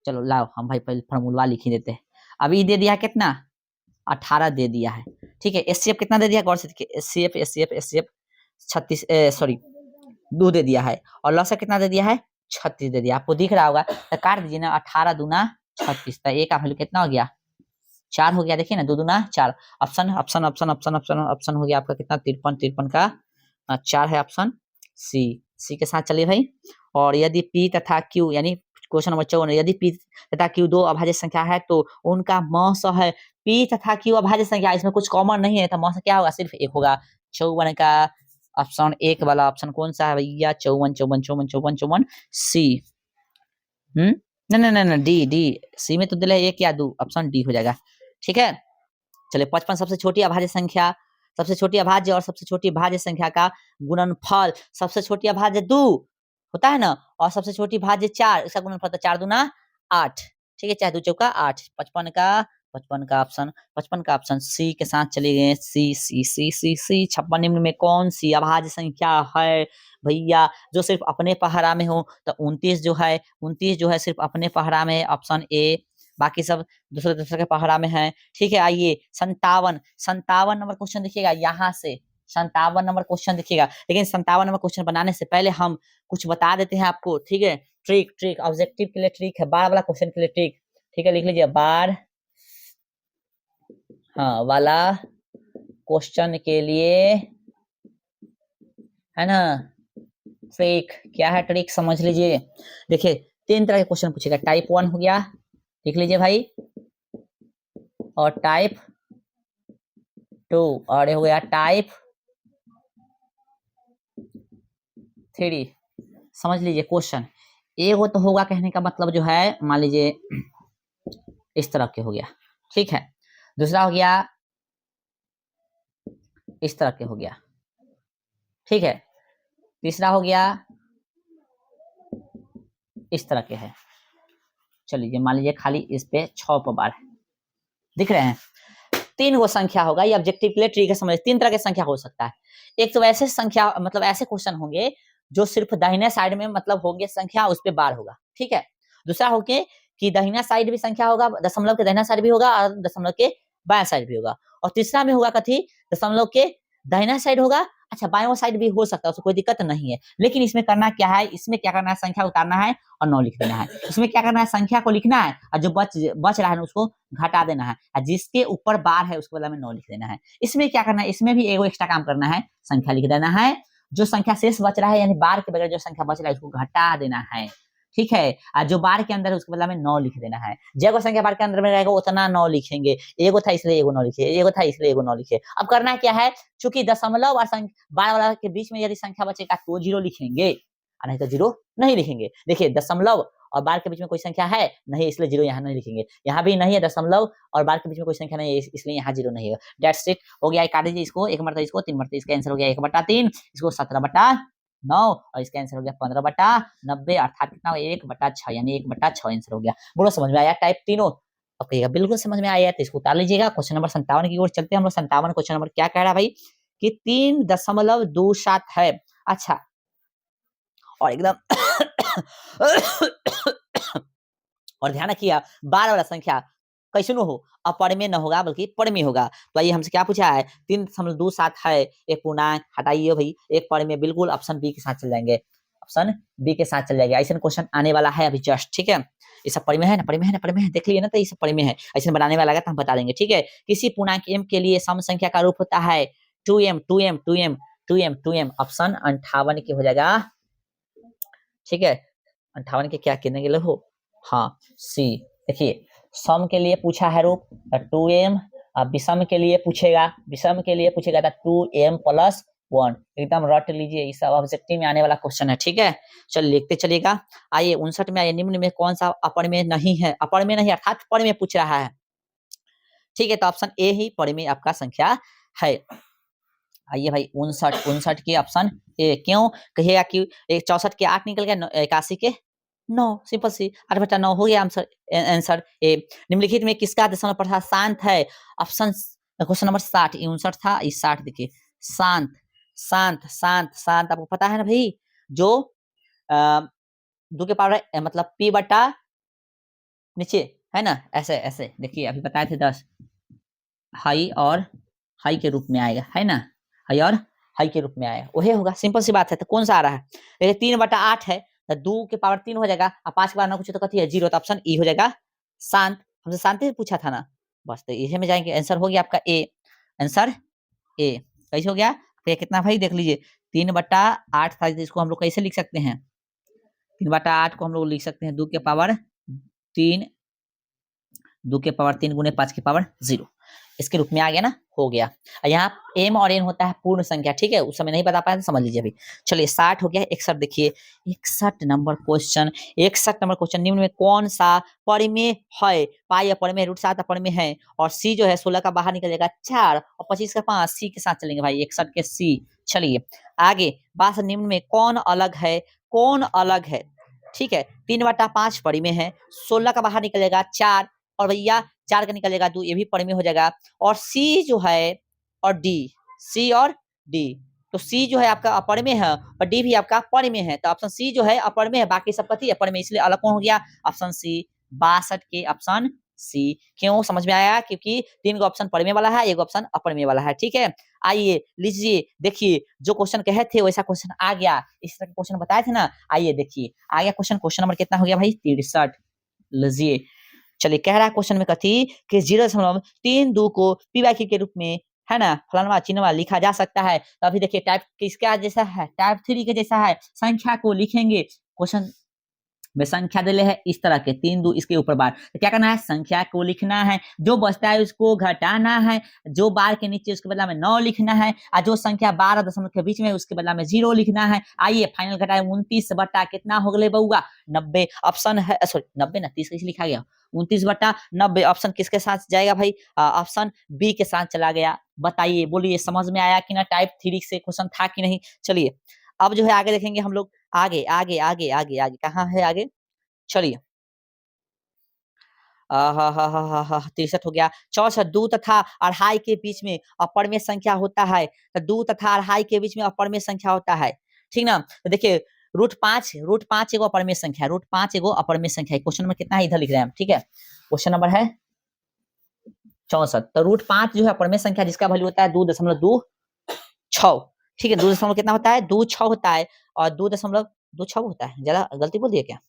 चलो लाओ हम भाई पहले फॉर्मूला लिख ही देते हैं। अभी दे दिया कितना, 18 दे दिया है। ठीक है, एचसीएफ कितना दे दिया, गौर से देखिए, एचसीएफ एचसीएफ एचसीएफ 36 सॉरी 2 दे दिया है, और लॉस कितना दे दिया है 36 दे दिया, आपको दिख रहा होगा, तो काट दीजिए ना, 18 दूना 36, तो ए का वैल्यू कितना हो गया 4 हो गया, देखिए ना 2 दूना 4, option option option option option option हो गया आपका कितना 53, 53 का 4 है ऑप्शन सी, सी के साथ चलिए भाई। और यदि पी तथा क्यू यानी क्वेश्चन नंबर 54, यदि पी तथा क्यू दो अभाज्य संख्या है तो उनका मौस है, पी तथा क्यू अभाज्य संख्या, इसमें कुछ कॉमन नहीं है, तो मौस क्या होगा, सिर्फ एक होगा। 54 का ऑप्शन एक वाला ऑप्शन कौन सा है भैया, 54 54 54 54 54 सी। नहीं नहीं नहीं डी, डी सी में तो दिले एक या दो, ऑप्शन डी हो जाएगा। ठीक है, चलिए 55 सबसे छोटी अभाज्य संख्या सबसे छोटी अभाज्य और सबसे छोटी भाज्य संख्या का गुणनफल, सबसे छोटी अभाज्य 2 होता है ना, और सबसे छोटी भाज्य 4, इसका गुणनफल तो 4 दूना 8, ठीक है, चाहे 2 चौका 8, 55 का ऑप्शन सी के साथ चले गए, सी। 56 निम्न में कौन सी अभाज्य संख्या है भैया जो सिर्फ अपने पहरा में हो, तो 29 जो है सिर्फ अपने पहरा में, ऑप्शन ए, बाकी सब दूसरे के पहरा में है, ठीक है। आइए 57 नंबर क्वेश्चन देखिएगा, यहाँ से 57 नंबर क्वेश्चन देखिएगा, लेकिन 57 नंबर क्वेश्चन बनाने से पहले हम कुछ बता देते हैं आपको, ठीक है। ट्रिक ऑब्जेक्टिव के लिए ट्रिक है, बार वाला क्वेश्चन के लिए ट्रिक, ठीक है, लिख लीजिए बार वाला क्वेश्चन के लिए, है ना, ट्रिक क्या है, ट्रिक समझ लीजिए। देखिए 3 तरह के क्वेश्चन पूछेगा, टाइप 1 हो गया, लिख लीजिए भाई, और टाइप 2, और ये हो गया टाइप 3। समझ लीजिए क्वेश्चन, एगो तो होगा कहने का मतलब जो है, मान लीजिए इस तरह के हो गया, ठीक है, दूसरा हो गया इस तरह के हो गया, ठीक है, तीसरा हो गया इस तरह के है। चलिए मान लीजिए खाली इस पे 6 बार दिख रहे हैं, 3 गो संख्या होगा, ये ऑब्जेक्टिव के लिए ट्रिक है, समझ 3 तरह के संख्या हो सकता है। एक तो ऐसे संख्या मतलब ऐसे क्वेश्चन होंगे जो सिर्फ दाहिने साइड में मतलब होंगे संख्या, उस पे बार होगा, ठीक है। दूसरा होके कि दाहिना साइड भी संख्या होगा, दशमलव के दाहिना साइड भी होगा और दशमलव के बायां साइड भी होगा, और तीसरा में होगा कथी, दशमलव के दाहिना साइड होगा, अच्छा बायां साइड भी हो सकता है, उसको कोई दिक्कत नहीं है, लेकिन इसमें करना क्या है, इसमें क्या करना है, संख्या उतारना है और 9 लिख देना है। इसमें क्या करना है, संख्या को लिखना है और जो बच रहा है ना उसको घटा देना है, और जिसके ऊपर बार है उसके बदले में 9 लिख देना है। इसमें क्या करना है, इसमें भी एगो एक्स्ट्रा काम करना है, संख्या लिख देना है, जो संख्या शेष बच रहा है यानी बार के बगैर जो संख्या बच रहा है उसको घटा देना है, ठीक है। और जो बार के अंदर है उसके बदला में 9 लिख देना है, जगह संख्या बार के अंदर में रहेगा उतना 9 लिखेंगे, एगो था इसलिए एगो 9 लिखे, एगो था इसलिए एगो 9 लिखे। अब करना क्या है, चूंकि दशमलव और बार वाला के बीच में यदि संख्या बचेगा तो 0 लिखेंगे, और नहीं तो 0 नहीं लिखेंगे। देखिए दशमलव और बार के बीच में कोई संख्या है नहीं, इसलिए 0 यहाँ नहीं लिखेंगे, यहाँ भी नहीं है दशमलव और बार के बीच में कोई संख्या नहीं है, इसलिए यहाँ 0 नहीं है। डेट्स इट, हो गया, काट दीजिए इसको, 1 मरतबा इसको, 3 मरतबा इसका आंसर हो गया 1/3, इसको 17/9, और इसका आंसर हो गया 15/90, अर्थात कितना 1/6, यानी 1/6 आंसर हो गया। बोलो समझ में आया टाइप तीनों? अब कहिएगा बिल्कुल समझ में आया, तो इसको उतार लीजिएगा। क्वेश्चन नंबर 57 की ओर चलते हैं हम लोग। 57 क्वेश्चन नंबर क्या कह रहा है भाई कि 3.27 है, अच्छा, और एकदम और ध्यान रखिए बार वाला संख्या कैसे हो, अपर में न होगा बल्कि पर में होगा। तो आइए हमसे क्या पूछा है, 3.27 है, एक पूर्णांक हटाइए भाई, एक पर में, बिल्कुल ऑप्शन बी के साथ चल जाएंगे, ऑप्शन बी के साथ चल जाएगा। ऐसा क्वेश्चन आने वाला है अभी जस्ट, ठीक है, ये सब पढ़ में है ना, पढ़ में है ना, पढ़ में है, देख लिए ना, तो ये सब पढ़ में है, ऐसे बनाने वाला तो हम बता देंगे, ठीक है। किसी पूर्णांक m के लिए सम संख्या का रूप होता है 2m, ऑप्शन 58 के हो जाएगा, ठीक है, 58 के क्या कहने के लिए हो, हाँ सी। देखिए सम के लिए पूछा है रूप 2m, विषम के लिए पूछेगा, था 2m+1, एकदम रट लीजिए, इस ऑब्जेक्टिव में आने वाला क्वेश्चन है, ठीक है। चल लिखते चलिएगा। आइए 59 में आइए, निम्न में कौन सा अपर में नहीं है, अपर में नहीं अर्थात पर में पूछ रहा है, ठीक है, तो ऑप्शन ए ही पर में आपका संख्या है। आइए भाई 59 के ऑप्शन ए, क्यों कहिएगा कि 64 के 8 निकल गया, 81 के 9, सिंपल सी 8/9 हो गया आंसर ए। निम्नलिखित में किसका दशमलव प्रसार शांत है, ऑप्शन क्वेश्चन नंबर 60, 59 था, इस 60 देखिए, शांत शांत शांत शांत, आपको पता है ना भाई, जो 2 के पावर मतलब p बटा नीचे है ना, ऐसे ऐसे देखिए, अभी बताए थे 10, हाई और हाई के रूप में आएगा, है ना, हाई और हाई के रूप में आएगा, वही होगा, सिंपल सी बात है। तो कौन सा आ रहा है, देखिए 3/8 है, तो 2 के पावर 3 हो जाएगा, और 5 के पावर 9 पूछे तो कथी है 0, तो ऑप्शन ई हो जाएगा शांत। हमसे शांति से पूछा था ना, बस तो इसी में जाएंगे, आंसर हो गया आपका ए, आंसर ए कैसे हो गया, तो कितना भाई देख लीजिए 3/8 था, इसको हम लोग कैसे लिख सकते हैं, 3/8 को हम लोग लिख सकते हैं 2 के पावर 3 गुने 5 के पावर 0, इसके रूप में आ गया ना, हो गया। यहाँ m और n होता है पूर्ण संख्या, ठीक है, उस समय नहीं बता पाया तो समझ लीजिए अभी। चलिए 60 हो गया। 61 देखिए, 61 नंबर क्वेश्चन। 61 नंबर क्वेश्चन, निम्न में कौन सा परिमेय है? पाई अपरिमेय, √7 अपरिमेय है, और सी जो है 16 का बाहर निकल जाएगा 4 और 25 का 5, सी के साथ चलेंगे भाई, 61 के सी। चलिए आगे, बात निम्न में कौन अलग है? कौन अलग है? ठीक है, 3/5 परिमेय है, 16 का बाहर निकलेगा 4, और भैया 4 का निकलेगा 2, ये भी परिमेय हो जाएगा। और सी जो है और डी, सी और डी, तो सी जो है आपका अपरिमेय है और डी भी आपका परिमेय है, तो ऑप्शन सी जो है अपरिमेय है, बाकी सब कथी अपरिमेय, इसलिए अलग कौन हो गया? ऑप्शन सी, 62 के ऑप्शन सी। क्यों समझ में आया? क्योंकि 3 गो ऑप्शन परिमेय वाला है, 1 ऑप्शन अपरिमेय वाला है, ठीक है। आइए लीजिए, देखिए जो क्वेश्चन कहे थे वैसा क्वेश्चन आ गया, इस तरह के क्वेश्चन बताए थे ना। आइए देखिए आ गया क्वेश्चन। क्वेश्चन नंबर कितना हो गया भाई? 63। लीजिए, चलिए कह रहा है क्वेश्चन में कथी कि 0.32 को पी/क्यू के रूप में, है ना, फलाना चिन्हवा लिखा जा सकता है। तो अभी देखिए टाइप किसका जैसा है? टाइप 3 के जैसा है। संख्या को लिखेंगे, क्वेश्चन में संख्या दिले है इस तरह के 3 2 इसके ऊपर बार, तो क्या करना है? संख्या को लिखना है, जो बचता है उसको घटाना है, जो बार के नीचे उसके बदला में 9 लिखना है, और जो संख्या 12 दशमलव के बीच में उसके बदला में 0 लिखना है। आइए फाइनल घटाए, 29 बटा कितना हो गए बउआ? 90। ऑप्शन है, सॉरी 90 ना 30 कैसे लिखा गया? 29/90। ऑप्शन किसके साथ जाएगा भाई? ऑप्शन बी के साथ चला गया। बताइए, बोलिए समझ में आया कि ना? टाइप 3 से क्वेश्चन था कि नहीं? चलिए अब जो है आगे देखेंगे हम लोग, आगे आगे आगे आगे आगे कहाँ है आगे? चलिए 63 हो गया। 64, 2 तथा अढ़ाई के बीच में अपरिमेय संख्या होता है, तो 2 तथा अढ़ाई के बीच में अपरिमेय संख्या होता है, ठीक ना। तो देखिए √5 एगो अपरिमेय संख्या है, √5 एगो अपरिमेय संख्या है। क्वेश्चन नंबर कितना है इधर लिख रहे हैं हम, ठीक है। क्वेश्चन नंबर है 64, तो √5 जो है अपरिमेय संख्या, जिसका वैल्यू होता है 2.26, ठीक है। 2 कितना होता है? 2.6 होता है, और 2.26 होता है। ज्यादा गलती बोल दिया क्या?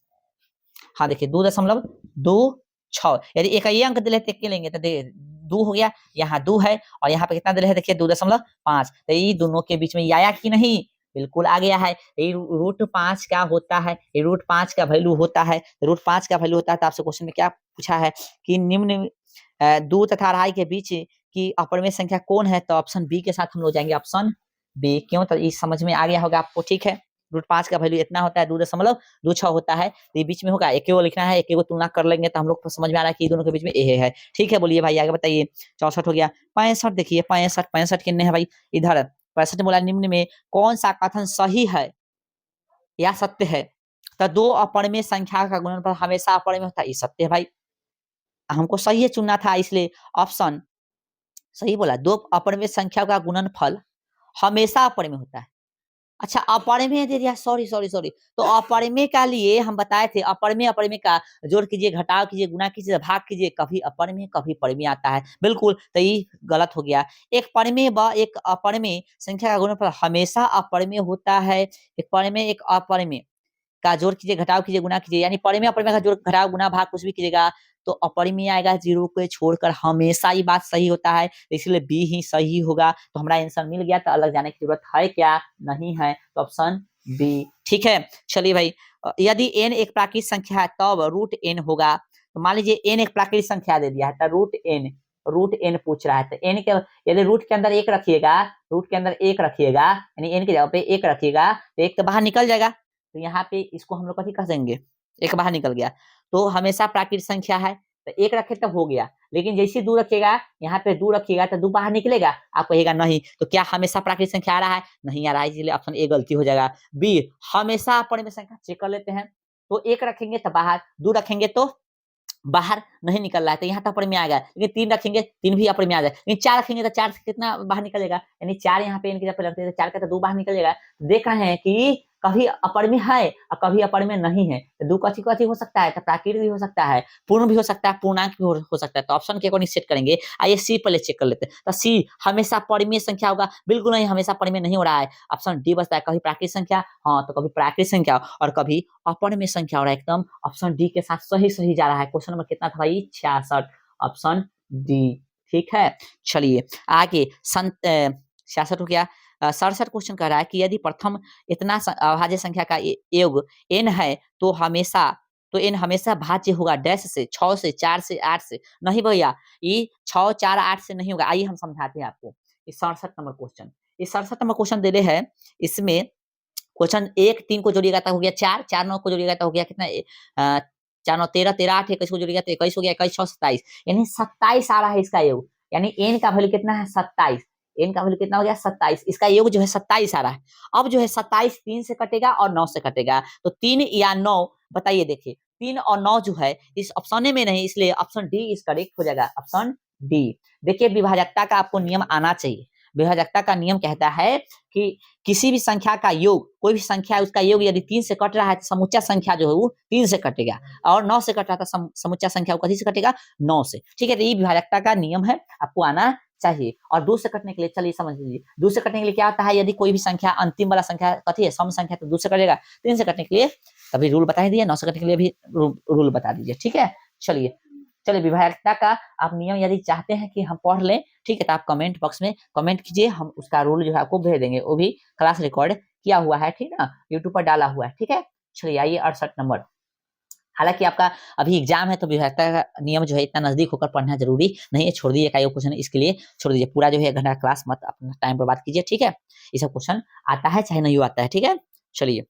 हाँ देखिए 2.26, यदि एक ही अंक दिले तो लेंगे तो 2 हो गया, यहाँ 2 है, और यहाँ पे कितना दिले है? देखिए 2.5, तो ये दोनों के बीच में ये आया कि नहीं? बिल्कुल आ गया है। ये √5 का होता है, ये √5 का वैल्यू होता है, √5 का वैल्यू होता है। तो आपसे क्वेश्चन में क्या पूछा है कि निम्न 2 तथा अढ़ाई के बीच की अपरिमेय संख्या कौन है? तो ऑप्शन बी के साथ हम लोग जाएंगे, ऑप्शन बी। क्यों? तो ये समझ में आ गया होगा आपको, ठीक है। √5 का वैल्यू इतना होता है, 2.26 होता है, तो ये बीच में होगा, एक लिखना है, एक तुलना कर लेंगे तो हम लोग को समझ में आ रहा है कि दोनों के बीच में ए है, ठीक है। बोलिए भाई आगे बताइए। 64 हो गया। 65 देखिए, 65 कितने है भाई? इधर 65 बोला निम्न में कौन सा कथन सही है या सत्य है? तो 2 अपरिमेय संख्या का गुणनफल हमेशा अपरिमेय होता है, ये सत्य है भाई। हमको सही चुनना था, इसलिए ऑप्शन सही बोला। 2 अपरिमेय संख्या का गुणनफल हमेशा अपरिमेय होता है। अच्छा अपरिमेय दे दिया, सॉरी सॉरी सॉरी। तो अपरिमेय का लिए हम बताए थे, अपरिमेय अपरिमेय का जोड़ कीजिए, घटाव कीजिए, गुणा कीजिए, भाग कीजिए, कभी अपरिमेय कभी परिमेय आता है। बिल्कुल, तो ये गलत हो गया। एक परिमेय व एक अपरिमेय संख्या का गुणनफल हमेशा अपरिमेय होता है। एक परिमेय एक अपरिमेय का जोड़ कीजिए, घटाव कीजिए, गुणा कीजिए, यानी परिमेय अपरिमेय का जोड़, घटाव, गुणा, भाग कुछ भी कीजिएगा तो अपरिमेय आएगा, 0 को छोड़कर। हमेशा ये बात सही होता है, इसलिए बी ही सही होगा। तो हमारा आंसर मिल गया, तो अलग जाने की जरूरत है क्या? नहीं है, तो ऑप्शन बी, ठीक है। चलिए भाई, यदि n एक प्राकृतिक संख्या है तब √n होगा। तो मान लीजिए n एक प्राकृतिक संख्या दे दिया है, तो √n पूछ रहा है, तो n के यदि रूट के अंदर 1 रखिएगा, रूट के अंदर 1 रखिएगा, यानी n की जगह पे 1 रखिएगा, तो 1 तो बाहर निकल जाएगा, तो यहाँ पे इसको हम लोग कथी कह देंगे? 1 बाहर निकल गया, तो हमेशा प्राकृतिक संख्या है, तो 1 रखे तब हो गया। लेकिन जैसे 2 रखिएगा, यहाँ पे 2 रखिएगा तो 2 बाहर निकलेगा, आप कहिएगा नहीं, तो क्या हमेशा प्राकृतिक संख्या आ रहा है? नहीं आ रहा है, इसलिए ऑप्शन ए गलती हो जाएगा। बी हमेशा अपरिमेय संख्या, चेक कर लेते हैं। तो 1 रखेंगे तो बाहर, 2 रखेंगे तो बाहर नहीं निकल रहा है, तो यहाँ तो अपरिमेय आ गया। लेकिन 3 रखेंगे, 3 भी अपरिमेय आ जाए। लेकिन 4 रखेंगे तो 4 से कितना बाहर निकलेगा? यानी 4 यहाँ पे इनकी जगह पे रखते हैं, तो 4 का तो 2 बाहर निकल जाएगा। देख रहे हैं कि कभी अपरिमेय है और कभी अपरिमेय नहीं है, तो 2 कथी हो सकता है? तो प्राकृतिक भी हो सकता है, पूर्ण भी हो सकता है, पूर्णांक भी हो सकता है। तो ऑप्शन के अकॉर्डिंग सेट करेंगे। आइए सी पहले चेक कर लेते हैं। तो सी हमेशा परिमेय संख्या होगा? बिल्कुल नहीं, हमेशा परिमेय नहीं हो रहा है। ऑप्शन डी बचता है, कभी प्राकृतिक संख्या, हाँ तो कभी प्राकृतिक संख्या और कभी अपरिमेय संख्या हो रहा है। एकदम ऑप्शन डी के साथ सही जा रहा है। क्वेश्चन नंबर कितना था भाई? 66, ऑप्शन डी, ठीक है। चलिए आगे 66 हो गया। 67 क्वेश्चन कह रहा है कि यदि प्रथम इतना अभाज्य संख्या का योग n है तो हमेशा तो n हमेशा भाज्य होगा डैश से, 6 से, 4 से, 8 से। नहीं भैया, ये 6, 4, 8 से नहीं होगा। आइए हम समझाते हैं आपको। ये 67 नंबर क्वेश्चन, ये 67 नंबर क्वेश्चन दे रहे हैं। इसमें क्वेश्चन 1 3 को जोड़िएगा तो हो गया 4, 4 9 को जोड़िएगा तो हो गया कितना, 4 9 13, 13 8 21 को जोड़िएगा तो 21 हो गया, 21 6 27, यानी 27 आ रहा है इसका योग। यानी n का वैल्यू कितना है 27, n का वैल्यू कितना हो गया 27, इसका योग जो है 27 आ रहा है। अब जो है 27 3 से कटेगा और 9 से कटेगा, तो 3 या 9 बताइए। देखिए 3 और 9 जो है इस ऑप्शन में नहीं, इसलिए ऑप्शन डी इज करेक्ट हो जाएगा, ऑप्शन डी। देखिए विभाजकता का आपको नियम आना चाहिए। विभाजकता का नियम कहता है कि किसी भी संख्या का योग, कोई भी संख्या है उसका योग यदि 3 से कट रहा है तो समूचा संख्या जो है वो 3 से कटेगा, और 9 से कट रहा था समूचा संख्या वो कथी से कटेगा, 9 से। ठीक है, तो ये विभाजकता का नियम है, आपको आना चाहिए। और 2 से कटने के लिए चलिए समझ लीजिए, 2 से कटने के लिए क्या होता है, यदि कोई भी संख्या अंतिम वाला संख्या कथी है, सम संख्या, तो 2 से कटेगा। 3 से कटने के लिए तभी रूल बता दिए, 9 से कटने के लिए भी रूल बता दीजिए। ठीक है, चलिए विभाजकता का आप नियम यदि चाहते हैं कि हम पढ़ लें, ठीक है, तो आप कमेंट बॉक्स में कमेंट कीजिए, हम उसका रूल जो है आपको भेज देंगे, वो भी क्लास रिकॉर्ड किया हुआ है, ठीक ना, यूट्यूब पर डाला हुआ है। ठीक है, चलिए आइए 68 नंबर। हालांकि आपका अभी एग्जाम है तो विभाजकता का नियम जो है इतना नजदीक होकर पढ़ना जरूरी नहीं है, छोड़ दीजिए का क्वेश्चन, इसके लिए छोड़ दीजिए, पूरा जो है 1 घंटा क्लास मत अपना टाइम बर्बाद कीजिए। ठीक है, ये सब क्वेश्चन आता है चाहे नहीं आता है। ठीक है, चलिए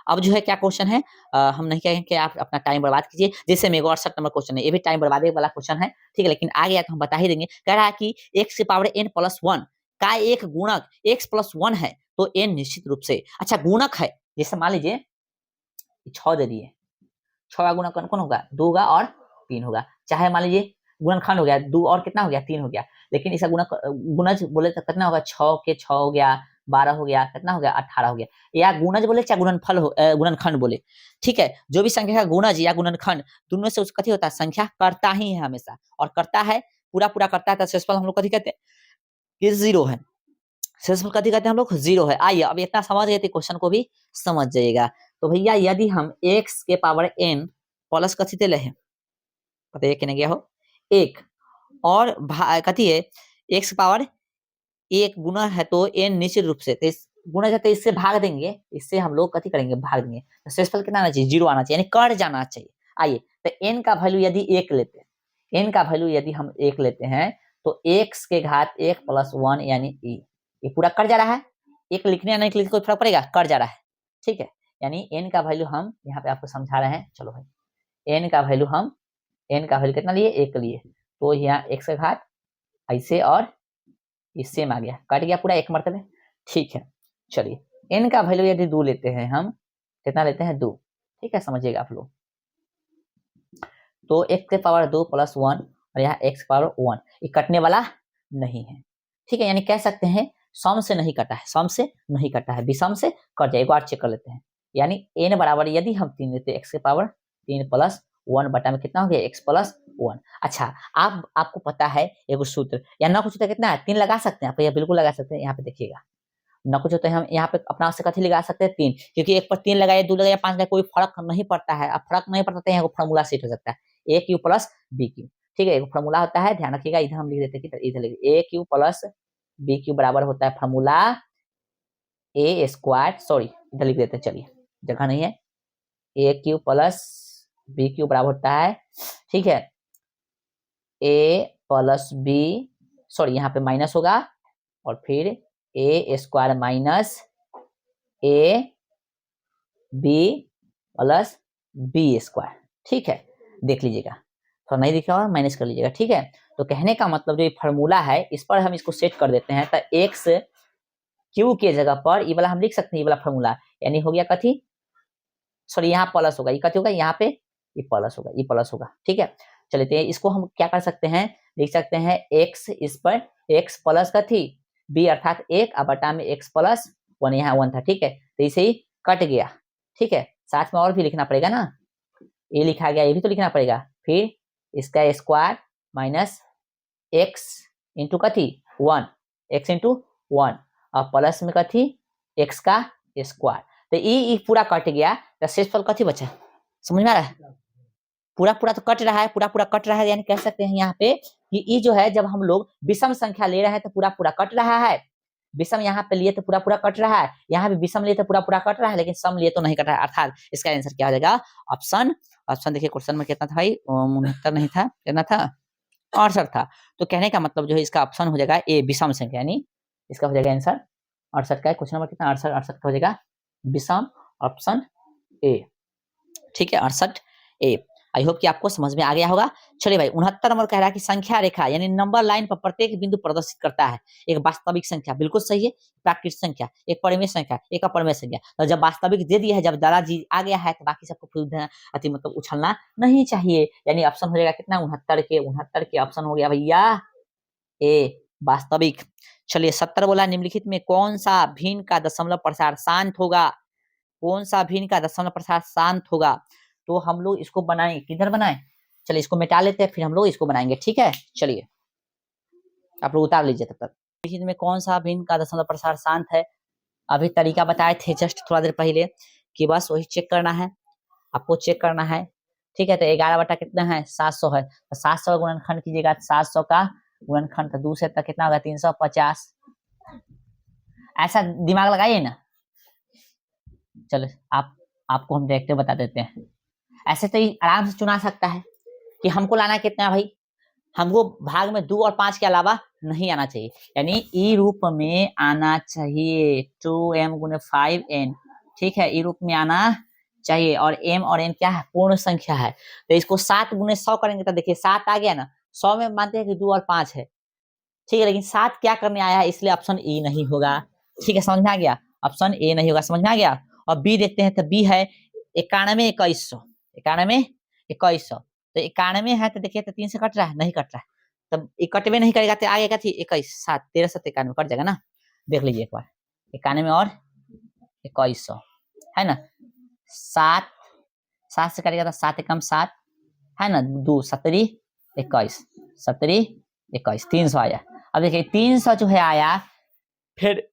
अब जो है क्या क्वेश्चन है, हम नहीं कहेंगे कि आप अपना टाइम बर्बाद कीजिए। जैसे में 68 नंबर क्वेश्चन है, ये भी टाइम बर्बादे वाला क्वेश्चन है, ठीक है, लेकिन आ गया तो हम बता ही देंगे। कह रहा है कि x की पावर n प्लस 1 का एक गुणक x प्लस 1 है, तो n निश्चित रूप से, अच्छा गुणक है, जैसे मान लीजिए 6 दे दिए, 6 का गुणक कौन होगा, 2 होगा और 3 होगा। चाहे मान लीजिए गुणनखंड हो गया 2 और कितना हो गया 3 हो गया, लेकिन इसका गुणज बोले तो कितना होगा, 6 के 6 हो गया, 12 हो गया, कितना हो गया 18 हो गया। या गुणज बोले चाहे गुणनफल हो, गुणनखंड बोले, ठीक है, जो भी संख्या का गुणज या गुणनखंड दोनों से उसका कथी होता है, संख्या करता ही है हमेशा, और करता है पूरा पूरा करता है, तो शेषफल हम लोग कथी कहते हैं, ये 0 है। शेषफल कथी कहते हैं हम लोग, 0 है। आइए अब इतना समझ गए थे, क्वेश्चन को भी समझ जाइएगा। तो भैया यदि हम x के पावर n प्लस कथी ते ले हैं, बताइए कहने गया हो 1, और कथी है x पावर 1 गुना है तो n निश्चित रूप से, तो इस गुना जाते इससे भाग देंगे, इससे हम लोग कथी करेंगे, भाग देंगे, तो शेषफल कितना आना चाहिए, 0 आना चाहिए, यानी कट जाना चाहिए। आइए तो n का वैल्यू यदि 1 लेते हैं, n का वैल्यू यदि हम 1 लेते हैं, तो x के घात 1 प्लस 1 यानी e, ये पूरा कट जा रहा है, एक लिखने या नहीं लिखने कोई फर्क पड़ेगा, कट जा रहा है। ठीक है, यानी n का वैल्यू हम यहाँ पे आपको समझा रहे हैं। चलो भाई n का वैल्यू हम, n का वैल्यू कितना लिए, 1 लिए, तो यहाँ x का घात ऐसे और इससे में आ गया, कट गया पूरा 1 मरतबे। ठीक है, चलिए n का वैल्यू यदि 2 लेते हैं हम, कितना लेते हैं 2, ठीक है, समझिएगा आप लोग। तो x के पावर 2 प्लस 1 और यहाँ x पावर 1, ये कटने वाला नहीं है। ठीक है, यानी कह सकते हैं सम से नहीं कटा है, सम से नहीं कटा है, विषम से कट जाए। एक बार चेक कर लेते हैं, यानी n बराबर यदि हम 3 लेते हैं, x के पावर 3 प्लस 1 बटा में कितना हो गया, x प्लस 1। अच्छा आपको पता है एगो सूत्र, या ना कुछ तो कितना है 3 लगा सकते हैं आप, यह बिल्कुल लगा सकते हैं। यहाँ पे देखिएगा न कुछ होता है, हम यहाँ पे अपना से कथी लगा सकते हैं 3, क्योंकि 1 पर 3 लगाए, 2 लगाए, 5 लगाए, कोई फर्क नहीं पड़ता है। अब फर्क नहीं पड़ता है, यहाँ फॉर्मूला सेट हो सकता है, ए क्यू प्लस बी क्यू। ठीक है, एक फॉर्मूला होता है, ध्यान रखिएगा, इधर हम लिख देते हैं, इधर लिखिए ए क्यू प्लस बी क्यू बराबर होता है फॉर्मूला ए स्क्वायर, सॉरी इधर लिख देते हैं, चलिए जगह नहीं है, ए क्यू प्लस बी क्यू बराबर होता है, ठीक है, ए प्लस बी, सॉरी यहाँ पे माइनस होगा, और फिर A square minus A B plus B square. ठीक है, देख लीजिएगा, तो नहीं दिखा होगा माइनस कर लीजिएगा। ठीक है, तो कहने का मतलब जो ये फॉर्मूला है, इस पर हम इसको सेट कर देते हैं, तो एक्स क्यू के जगह पर ये वाला हम लिख सकते हैं, ये वाला फॉर्मूला, यानी हो गया कथी, सॉरी यहाँ प्लस होगा, ये कथी होगा, यहाँ पे ये प्लस होगा, ये प्लस होगा। ठीक है, चलिए तो इसको हम क्या कर सकते हैं, लिख सकते हैं एक्स, इस पर एक्स प्लस कथी बी, अर्थात 1 और बटा में एक्स प्लस 1, यहाँ 1 था। ठीक है, तो इसे ही कट गया। ठीक है, साथ में और भी लिखना पड़ेगा ना, ये लिखा गया, ये भी तो लिखना पड़ेगा, फिर इसका स्क्वायर माइनस एक्स इंटू कथी 1, एक्स इंटू 1, और प्लस में कथी एक्स का स्क्वायर, तो ये पूरा कट गया, तो शेषफल कथी बचा, समझ में आ रहा है, पूरा पूरा तो कट रहा है, पूरा पूरा कट रहा है, यानी कह सकते हैं यहाँ पे कि ये जो है जब हम लोग विषम संख्या ले रहे हैं तो पूरा पूरा कट रहा है, विषम यहाँ पे लिए तो पूरा पूरा कट रहा है, यहाँ भी विषम लिए तो पूरा पूरा कट रहा है, लेकिन सम लिए तो नहीं कट रहा है, अर्थात इसका आंसर क्या हो जाएगा ऑप्शन। ऑप्शन देखिए क्वेश्चन में कितना था भाई, 69 नहीं था, कितना था 68 था। तो कहने का मतलब जो है इसका ऑप्शन हो जाएगा ए विषम संख्या, यानी इसका हो जाएगा आंसर 68 का। क्वेश्चन नंबर कितना 68, 68 का हो जाएगा विषम, ऑप्शन ए। ठीक है 68 ए। आई होप कि आपको समझ में आ गया होगा। चलिए भाई 69 नंबर कह रहा है कि संख्या रेखा यानी नंबर लाइन पर प्रत्येक बिंदु प्रदर्शित करता है एक वास्तविक संख्या, बिल्कुल सही है, प्राकृतिक संख्या, एक परिमेय संख्या, एक अपरिमेय संख्या। तो जब वास्तविक दे दिया है, जब दादाजी आ गया है, तो बाकी सबको फिर अति मतलब उछलना नहीं चाहिए, यानी ऑप्शन हो जाएगा कितना 69 के ऑप्शन हो गया भैया ए वास्तविक। चलिए 70 बोला निम्नलिखित में कौन सा भिन्न का दशमलव प्रसार शांत होगा, कौन सा भिन्न का दशमलव प्रसार शांत होगा। तो हम लोग इसको बनाएं, किधर बनाएं, चलिए इसको मिटा लेते हैं, फिर हम लोग इसको बनाएंगे। ठीक है चलिए आप लोग उतार लीजिए तब तक। निम्नलिखित में कौन सा भिन्न का दशमलव प्रसार शांत है। अभी तरीका बताए थे जस्ट थोड़ा देर पहले कि बस वही चेक करना है, आपको चेक करना है। ठीक है तो 11 बटा कितना है 700 है, तो 700 गुणनखंड कीजिएगा, 700 का गुणनखंड तो 2 से तक कितना होगा 350। ऐसा दिमाग लगाइए ना। चलो आपको हम डायरेक्ट बता देते हैं, ऐसे तो आराम से चुना सकता है कि हमको लाना कितना है भाई, हमको भाग में 2 और 5 के अलावा नहीं आना चाहिए, यानी ई रूप में आना चाहिए 2m गुने 5n। ठीक है ई रूप में आना चाहिए, और m और n क्या है पूर्ण संख्या है, तो इसको 7 गुने 100 करेंगे तो देखिए 7 आ गया ना, 100 में मानते हैं कि 2 और 5 है। ठीक है लेकिन 7 क्या करने आया है, इसलिए ऑप्शन ए नहीं होगा। ठीक है समझ में आ गया, ऑप्शन ए नहीं होगा, समझ में आ गया। और बी देखते हैं तो बी है 91 2100, तो 91 है तो देखिए तो 3 से कट रहा है, नहीं कट रहा है, तब इकट्ठे नहीं करेगा तो आगे क्या थी 21 7 13 7 91 कट जाएगा ना। देख लीजिए एक बार 91 और 2100 है ना, 7 7 से करेगा तो 7 एकम 7 है ना, 2 17 21 17 21 300 आया। अब देखिए 300 जो है आया, फिर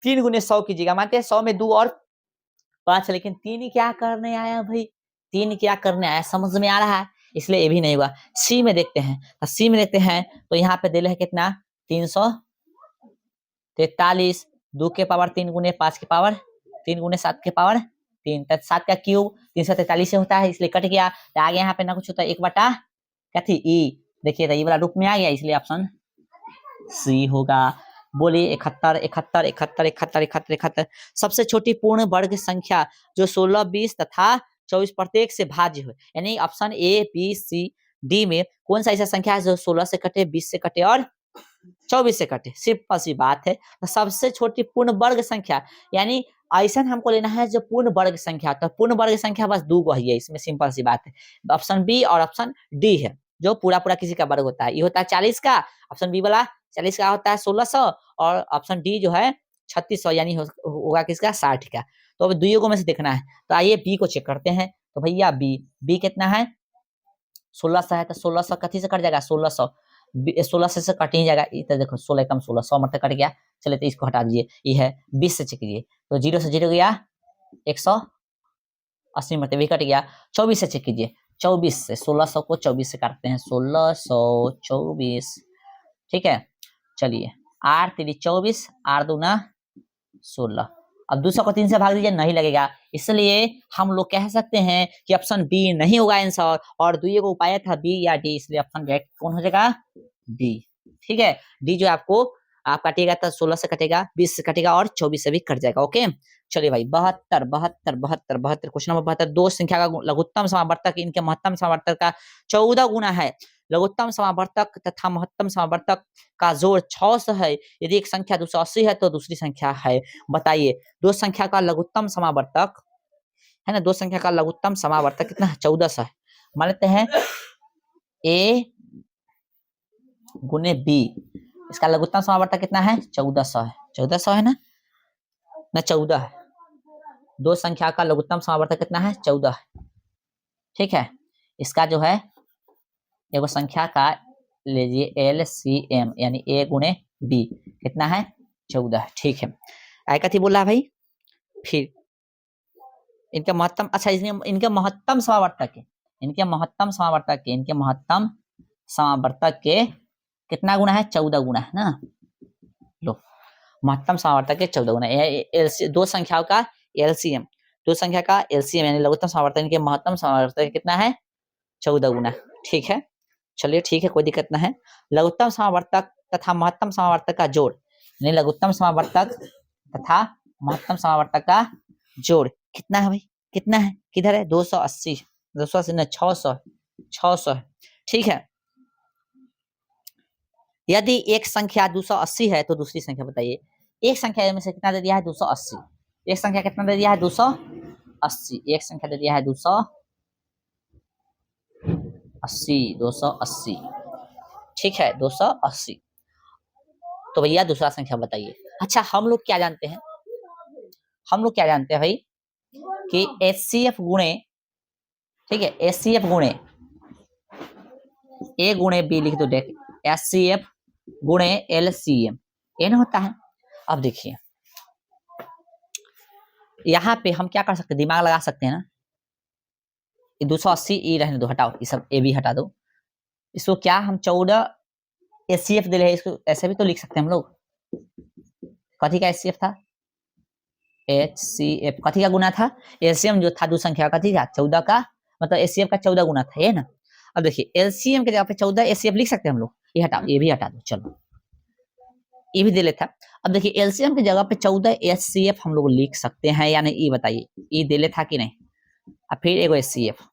3 गुने 100 कीजिएगा, मानते हैं 100 में 2 और 5, लेकिन 3 क्या करने आया भाई, 3 क्या करने आया समझ में आ रहा है, इसलिए ये भी नहीं हुआ। सी में देखते हैं, तो सी में देखते हैं तो यहाँ पे दिल है कितना 343, 2 के पावर 3 गुने 5 के पावर 3 गुने 7 के पावर 3, 7 का क्यूब 343 से होता है, इसलिए कट गया। तो आगे यहाँ पे ना कुछ होता है 1 बटा क्या थी ई, देखिए तो ये वाला रूप में आ गया, इसलिए ऑप्शन सी होगा। बोलिए 71 71 71 71 71 71। सबसे छोटी पूर्ण वर्ग संख्या जो 16 20 तथा 24 प्रत्येक से भाज्य हो, यानी option A B C D में कौन सा ऐसा संख्या है जो 16 से कटे 20 से कटे और 24 से कटे, सिंपल सी बात है। तो सबसे छोटी पूर्ण वर्ग संख्या यानी ऐसा हमको लेना है जो पूर्ण वर्ग संख्या, तो पूर्ण वर्ग संख्या बस 2 गो ही है, इसमें सिंपल सी बात है। ऑप्शन बी और ऑप्शन डी है, जो पूरा पूरा किसी का वर्ग होता है, ये होता है 40 का, ऑप्शन बी वाला 40 का होता है 1600, और ऑप्शन डी जो है 3600 यानी होगा किसका 60 का। तो अब दुइयों को में से देखना है, तो आइए बी को चेक करते हैं। तो भैया बी कितना है 1600 है, तो 1600 कथी से कट जाएगा 1600 1600 से कट ही जाएगा, इधर देखो 16 कम 16 100 मतलब कट गया। चलिए तो इसको हटा दीजिए, ये है 20 से चेक कीजिए, तो 0 से 0 गया 180 मतलब भी कट गया। 24 से चेक कीजिए, 24 से 1600 को 24 से काटते हैं 1624। ठीक है चलिए 8 3 24 8 दूना 16, अब 200 को 3 से भाग दीजिए नहीं लगेगा, इसलिए हम लोग कह सकते हैं कि ऑप्शन बी नहीं होगा आंसर, और दुइये को उपाय था बी या डी, इसलिए ऑप्शन डायरेक्ट कौन हो जाएगा डी। ठीक है डी जो आपको आप काटिएगा तो 16 से कटेगा 20 से कटेगा और 24 से भी कट जाएगा। ओके चलिए भाई 72 72 72 72 क्वेश्चन नंबर 72। दो संख्या का लघुत्तम समावर्तक इनके महत्तम समावर्तक का 14 गुना है, लघुत्तम समावर्तक तथा महत्तम समावर्तक का जोड़ 600 है, यदि एक संख्या 280 है तो दूसरी संख्या है, बताइए। दो संख्या का लघुत्तम समावर्तक है ना, दो संख्या का लघुत्तम समावर्तक कितना है 1400 है, मान लेते हैं ए गुने बी, इसका लघुत्तम समावर्तक कितना है 1400 है, 1400 है ना 14 है, दो संख्या का लघुत्तम समावर्तक कितना है 14 है। ठीक है इसका जो है एगो संख्या का लीजिए LCM यानी ए गुने बी कितना है 14। ठीक है आई कथी बोला भाई, फिर इनके महत्तम, अच्छा इनके महत्तम समावर्तक के, इनके महत्तम समावर्तक के, इनके महत्तम समावर्तक के कितना गुना है 14 गुना है ना। लो महत्तम समावर्तक के 14 गुना। दो संख्याओं का एलसीएम, दो संख्या का एलसीएम यानी लघुत्तम समावर्तक के महत्तम समावर्तक कितना है? 14 गुना। ठीक है, चलिए ठीक है, कोई दिक्कत ना है। लघुत्तम समावर्तक तथा महत्तम समावर्तक का जोड़ यानी लघुत्तम समावर्तक तथा महत्तम समावर्तक का जोड़ कितना है भाई? कितना है? किधर है? 280, 280 नहीं 600, 600। ठीक है, यदि एक संख्या 280 है तो दूसरी संख्या बताइए। एक संख्या में से कितना दे दिया है? 280। एक संख्या कितना दे दिया है? 280। एक संख्या दे दिया है 280, 280। ठीक है, 280। तो भैया दूसरा संख्या बताइए। अच्छा, हम लोग क्या जानते हैं? हम लोग क्या जानते हैं भाई कि एचसीएफ गुणे, ठीक है, एचसीएफ गुणे ए गुणे बी लिख दो, देख एचसीएफ गुणे एलसीएम एन होता है। अब देखिए यहाँ पे हम क्या कर सकते हैं? दिमाग लगा सकते हैं ना। ये 280 ई रहने दो, हटाओ ये सब, ए भी हटा दो। इसको क्या हम 14 एचसीएफ दे रहे हैं, इसको ऐसे भी तो लिख सकते हैं हम लोग। कथी का एचसीएफ था? एचसीएफ कथी का गुना था? एलसीएम जो था दो संख्या का, कथी था? 14 का, मतलब एचसीएफ का 14 गुना था, ये ना। अब देखिए एलसीएम के जगह पे 14 एचसीएफ लिख सकते हैं हम लोग। ये हटाओ, ये भी हटा दो, चलो ये भी दे लेता। अब देखिए एलसीएम की जगह पे 14 एचसीएफ हम लोग लिख सकते हैं या नहीं, ये बताइए। ये दे लेता कि नहीं? अब फिर एगो एचसीएफ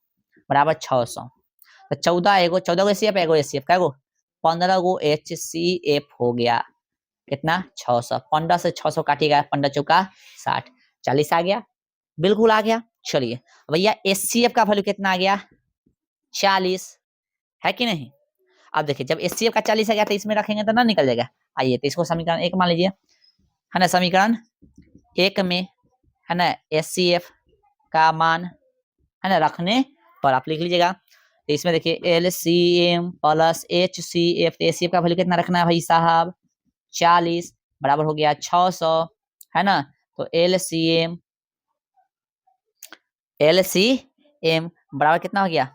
बराबर 600, तो 14 एगो 14 गो एचसीएफ, एगो एचसीएफ का एगो 15 गो एचसीएफ हो गया। कितना? 600। 15 से 600 काटिएगा, 15 चौका 60, 40 आ गया, बिल्कुल आ गया। चलिए भैया एचसीएफ का वैल्यू कितना आ गया? 40, है कि नहीं? अब देखिए जब एचसीएफ का 40 आ गया तो इसमें रखेंगे तो ना निकल जाएगा। आइए तो इसको समीकरण 1 मान लीजिए, है ना। समीकरण 1 में है ना एचसीएफ का मान है ना रखने पर आप लिख लीजिएगा। तो इसमें देखिए एलसीएम प्लस एचसीएफ, तो एचसीएफ का वैल्यू कितना रखना है भाई साहब? 40 बराबर हो गया 600, है ना। तो एलसीएम बराबर कितना हो गया?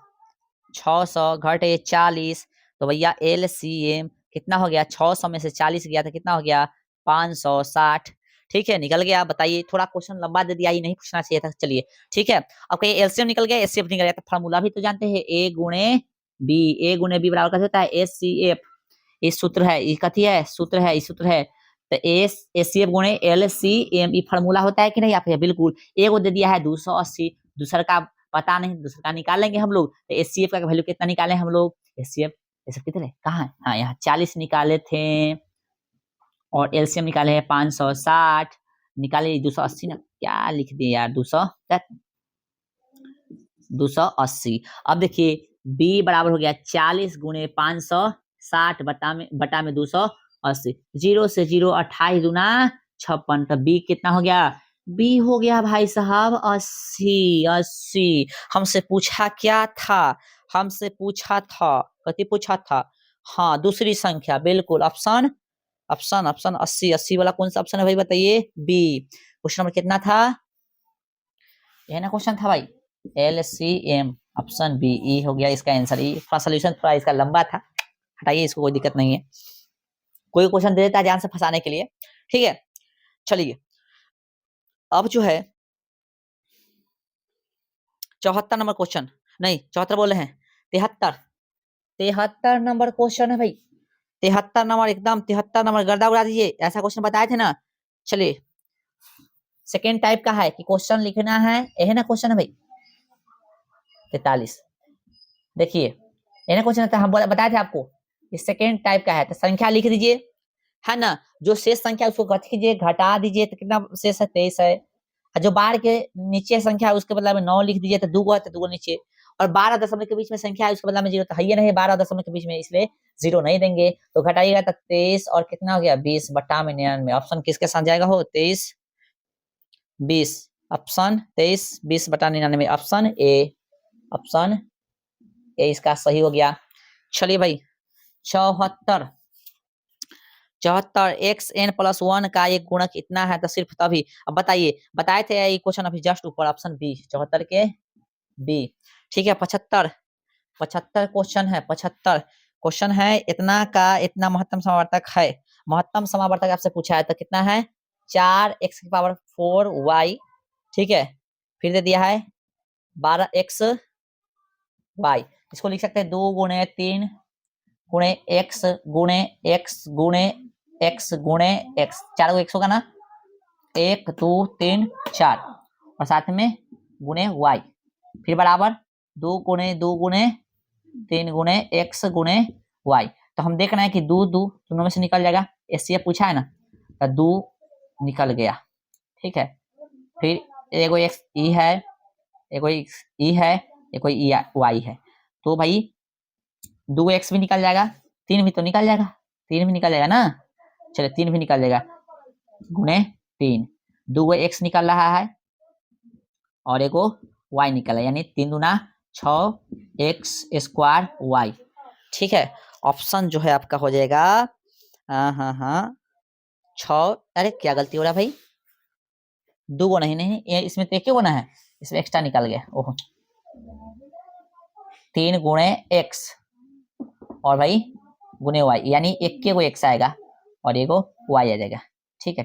600 घटे 40, तो भैया एलसीएम कितना हो गया? 600 में से 40 गया तो कितना हो गया? 560। ठीक है, निकल गया। बताइए, थोड़ा क्वेश्चन लंबा दे दिया, ये नहीं पूछना चाहिए था। चलिए ठीक है, अब कहीं एलसीएम निकल गया, एचसीएफ निकल गया, तो फार्मूला भी तो जानते हैं, ए गुणे बी। ए गुणे बी बराबर कैसे होता है? एचसीएफ, ये सूत्र है, ये कथी है? सूत्र है, ये सूत्र है। तो एचसीएफ गुणे एलसीएम, ये फार्मूला होता है कि नहीं? आप बिल्कुल। एगो दे दिया है 280, दूसरा का पता नहीं, दूसरा का निकालेंगे हम लोग। तो एचसीएफ का वैल्यू कितना निकाले हम लोग? एचसीएफ कितने है? कहाँ है? हाँ, यहाँ 40 निकाले थे, और एलसीएम निकाले हैं 560, निकाले 280 ना, क्या लिख दिए यार? 280। अब देखिए बी बराबर हो गया 40 गुणे 560 बटा में 280। 0 से 0 28 दूना 56, तो बी कितना हो गया? बी हो गया भाई साहब 80। 80 हमसे पूछा क्या था? हमसे पूछा था, कथी पूछा था? हाँ, दूसरी संख्या, बिल्कुल। Option option option 80। 80 वाला कौन सा ऑप्शन है भाई बताइए? बी। क्वेश्चन नंबर कितना था? यह ना क्वेश्चन था भाई, एलसीएम, ऑप्शन बी। ई हो गया इसका आंसर। ई थोड़ा सोल्यूशन थोड़ा इसका लंबा था, हटाइए इसको, कोई दिक्कत नहीं है। कोई क्वेश्चन दे देता है ध्यान से फंसाने के लिए, ठीक है। चलिए अब जो है 74 नंबर क्वेश्चन, नहीं 74 बोले हैं, 73 नंबर क्वेश्चन है भाई। 73 नंबर, एकदम 73 नंबर, गर्दा उड़ा दीजिए। ऐसा क्वेश्चन बताए थे ना। चलिए सेकेंड टाइप का है कि क्वेश्चन लिखना है, यह ना क्वेश्चन है भाई 43। देखिए ये ना क्वेश्चन हम बताए थे आपको, ये सेकेंड टाइप का है। तो संख्या लिख दीजिए, है ना। जो शेष संख्या उसको घट कीजिए, घटा दीजिए, तो कितना शेष है? 23 है। और जो बार के नीचे संख्या है उसके बदला में 9 लिख दीजिए, तो 2 है तो 2 नीचे। और 12 दशमलव के बीच में संख्या है उसके बदला में 0, तो है ये नहीं 12 दशमलव के बीच में, इसलिए 0 नहीं देंगे। तो घटाइएगा तो 23 और कितना हो गया? 20 बटा में 99। ऑप्शन किसके साथ जाएगा? हो 23 20। ऑप्शन 23 20 बटा 99, ऑप्शन ए। ऑप्शन ए इसका सही हो गया। चलिए भाई 74 एक्स एन प्लस 1 का एक गुणक इतना है, तो सिर्फ तभी। अब बताइए, बताए थे ये क्वेश्चन अभी जस्ट ऊपर, ऑप्शन बी 74 के बी। ठीक है, 75 क्वेश्चन है, 75 क्वेश्चन है, इतना का इतना महत्तम समावर्तक है। महत्तम समावर्तक आपसे पूछा है तो कितना है 4x⁴y, ठीक है। फिर दे दिया है 12xy, इसको लिख सकते हैं 2 गुणे 3 गुणे x गुणे x गुणे x गुणे x, 4 को x होगा ना, 1 2 3 4, और साथ में गुणे y, फिर बराबर 2 गुणे 3 गुणे x गुणे y। तो हम देख रहे हैं कि 2 दोनों में से निकल जाएगा, एससीएफ पूछा है ना, तो 2 निकल गया, ठीक है। फिर एगो x ई है, एगो x ई है, एगो y है, तो भाई 2x भी निकल जाएगा, 3 भी तो निकल जाएगा, 3 भी निकल जाएगा ना, चलिए 3 भी निकल जाएगा, गुणे 3, 2 x निकल रहा है और एगो y निकला, यानी 3 दूना 6x² y, ठीक है। ऑप्शन जो है आपका हो जाएगा हाँ 6, अरे क्या गलती हो रहा है भाई, 2 गो नहीं, इसमें तो एक ही गुना है, इसमें एक्स्ट्रा निकल गया, ओहो 3 गुणे x और भाई गुणे y, यानी एक के को x आएगा और एगो y आ जाएगा, ठीक है।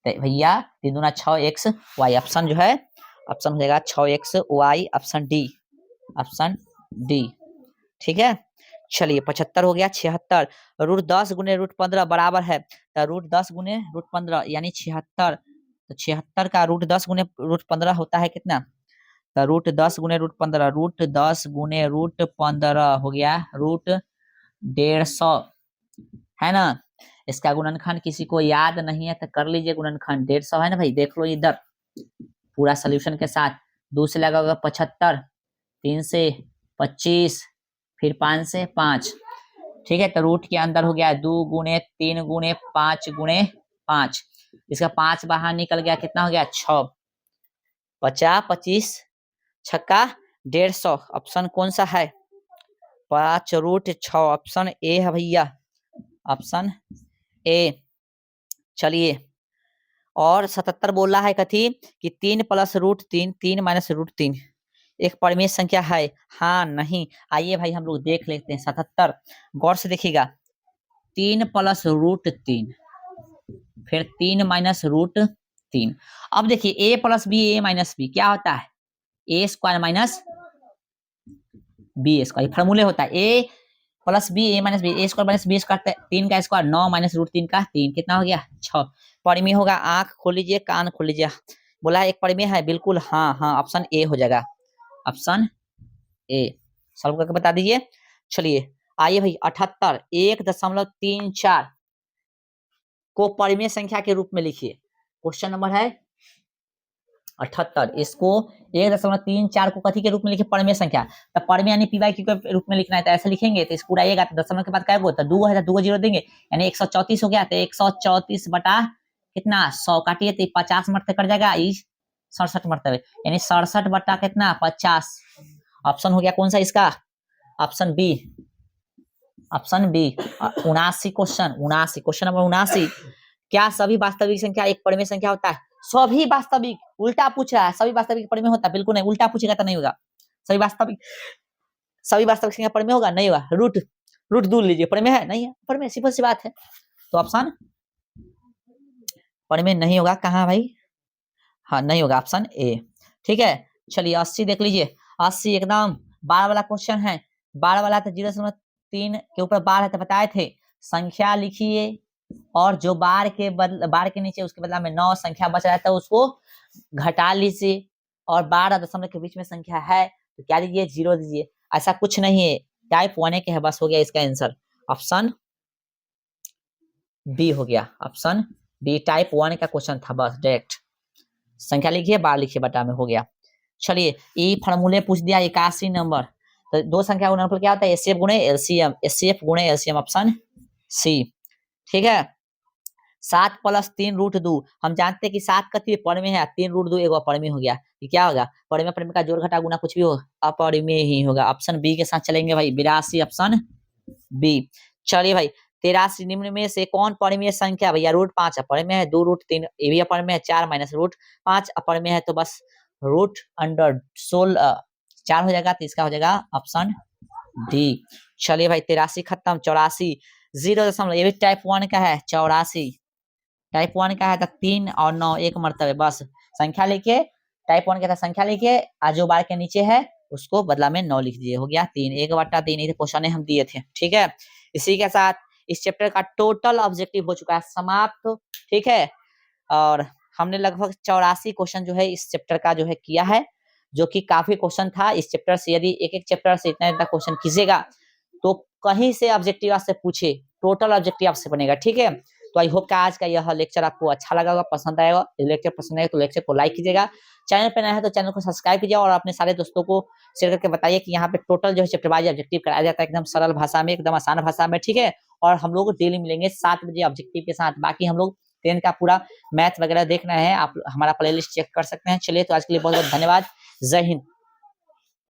तो भैया 3 दूना 6xy, ऑप्शन जो है ऑप्शन हो जाएगा 6xy, ऑप्शन डी, ठीक है। चलिए 75 हो गया। 76 √10 गुने √15 बराबर है, तो √10 गुने √15 यानी 76, तो 76 का √10 गुने √15 होता है कितना, तो √10 गुने √15, √10 गुने √15 हो गया √150, है ना। इसका गुणनखंड किसी को याद नहीं है तो कर लीजिए, गुणनखंड 150 है ना भाई, देख लो इधर पूरा सोल्यूशन के साथ। 2 से लगा होगा 75, 3 से 25, फिर 5 से 5, ठीक है। तो रूट के अंदर हो गया 2 गुणे 3 गुणे 5 गुणे 5, इसका 5 बाहर निकल गया, कितना हो गया 6, 50 25 छक्का 150, ऑप्शन कौन सा है 5√6, ऑप्शन ए है भैया, ऑप्शन ए। चलिए और 77 बोल रहा है कथी कि 3 + √3 3 - √3 एक परिमेय संख्या है, हाँ नहीं, आइए भाई हम लोग देख लेते हैं। 77 गौर से देखिएगा, 3 + √3 फिर 3 - √3, अब देखिए a + b a - b क्या होता है, a² - b², फॉर्मूले होता है a + b a - b, a² - b², 3 का स्क्वायर 9 - √3 का 3, कितना हो गया 6। परिमेय होगा, आंख खोल लीजिए कान खोल लीजिए, बोला है एक परिमेय है, बिल्कुल हाँ, ऑप्शन ए हो जाएगा, ऑप्शन ए, सॉल्व करके बता दीजिए। चलिए आइए भाई 78 1.34 को परिमेय संख्या के रूप में लिखिए, क्वेश्चन नंबर है 78, इसको 1.34 को कथी के रूप में लिखे, परिमेय संख्या, तो परिमेय यानी पी वाई क्यू के रूप में लिखना है, तो ऐसे लिखेंगे तो इसको उड़ाइएगा, तो दशमलव के बाद क्या होगा, 2 है तो 2 जीरो देंगे, यानी 134 हो गया, तो 134 बटा कितना 100 काटिए तो 50 मरते कट जाएगा, 67 मरतबे, यानी 67 बटा कितना 50, ऑप्शन हो गया कौन सा इसका, option B, option B. 79 question number 79, क्या सभी वास्तविक संख्या एक परिमेय संख्या होता है, सभी वास्तविक, उल्टा पूछ रहा है, सभी वास्तविक परिमेय होता है, बिल्कुल नहीं, उल्टा पूछेगा तो नहीं होगा, सभी वास्तविक संख्या परिमेय होगा, नहीं होगा, रूट दूर लीजिए, परिमेय है नहीं है, परिमेय सिंपल सी बात है, तो ऑप्शन परिमेय नहीं होगा, कहाँ भाई, हाँ नहीं होगा, ऑप्शन ए, ठीक है। चलिए 80 देख लीजिए, 80 एकदम 12 वाला क्वेश्चन है, 12 वाला था 0.3 के ऊपर बार है, तो बताए थे संख्या लिखिए और जो बार के नीचे उसके बदला में 9 संख्या बच रहा है तो उसको घटा लीजिए, और 12 दशमलव के बीच में संख्या है तो क्या लीजिए 0 दीजिए, ऐसा कुछ नहीं है, टाइप 1 के है, बस हो गया इसका आंसर, ऑप्शन बी हो गया, ऑप्शन बी टाइप 1 का क्वेश्चन था, बस डायरेक्ट संख्या लिखिए बार लिखिए बटा में, हो गया। चलिए ई फॉर्मूले पूछ दिया 81 नंबर, तो दो संख्या का गुणनफल क्या होता है, एचसीएफ गुणे एलसीएम, एचसीएफ गुणे एलसीएम, ऑप्शन सी, ठीक है। 7 + 3 √2, हम जानते हैं कि 7 कथी परिमेय है, 3 √2 एगो अपरिमेय हो गया, ये क्या होगा, परिमेय का जोड़ घटा गुना कुछ भी हो अपरिमेय ही होगा, ऑप्शन बी के साथ चलेंगे भाई, 82 ऑप्शन बी। चलिए भाई 83 निम्न में से कौन परिमेय संख्या, भैया √5 अपरिमेय है, 2 √3 ये भी अपरिमेय है, 4 - √5 अपरिमेय है, तो बस √16 4 हो जाएगा, तो इसका हो जाएगा ऑप्शन डी। चलिए भाई 83 खत्म। 84 0 ये भी टाइप 1 का है। 84 टाइप 1 का है तो 3 और 9 एक मर्तबे बस संख्या लिखे। टाइप 1 के था संख्या लिखे, जो बार के नीचे है उसको बदला में 9 लिख दिए, हो गया 3। 1/3 ये क्वेश्चन हम दिए थे, ठीक है। इसी के साथ इस चैप्टर का टोटल ऑब्जेक्टिव हो चुका है समाप्त, ठीक है। और हमने लगभग 84 क्वेश्चन जो है इस चैप्टर का जो है किया है, जो कि काफी क्वेश्चन था इस चैप्टर से। यदि एक एक चैप्टर से इतना इतना क्वेश्चन कीजिएगा तो कहीं से ऑब्जेक्टिव आपसे पूछे, टोटल ऑब्जेक्टिव आपसे बनेगा, ठीक है। तो आई होप कि आज का यह लेक्चर आपको अच्छा लगा होगा, पसंद आएगा। लेक्चर पसंद आएगा तो लेक्चर को लाइक कीजिएगा, चैनल पे नया है तो चैनल को सब्सक्राइब कीजिए और अपने सारे दोस्तों को शेयर करके बताइए कि यहाँ पे टोटल जो है चैप्टर वाइज ऑब्जेक्टिव कराया जाता है, एकदम सरल भाषा में, एकदम आसान भाषा में, ठीक है। और हम लोग डेली मिलेंगे 7 बजे ऑब्जेक्टिव के साथ। बाकी हम लोग 10 का पूरा मैथ वगैरह देख रहे हैं, आप हमारा प्लेलिस्ट चेक कर सकते हैं। चलिए तो आज के लिए बहुत बहुत धन्यवाद। जय हिंद।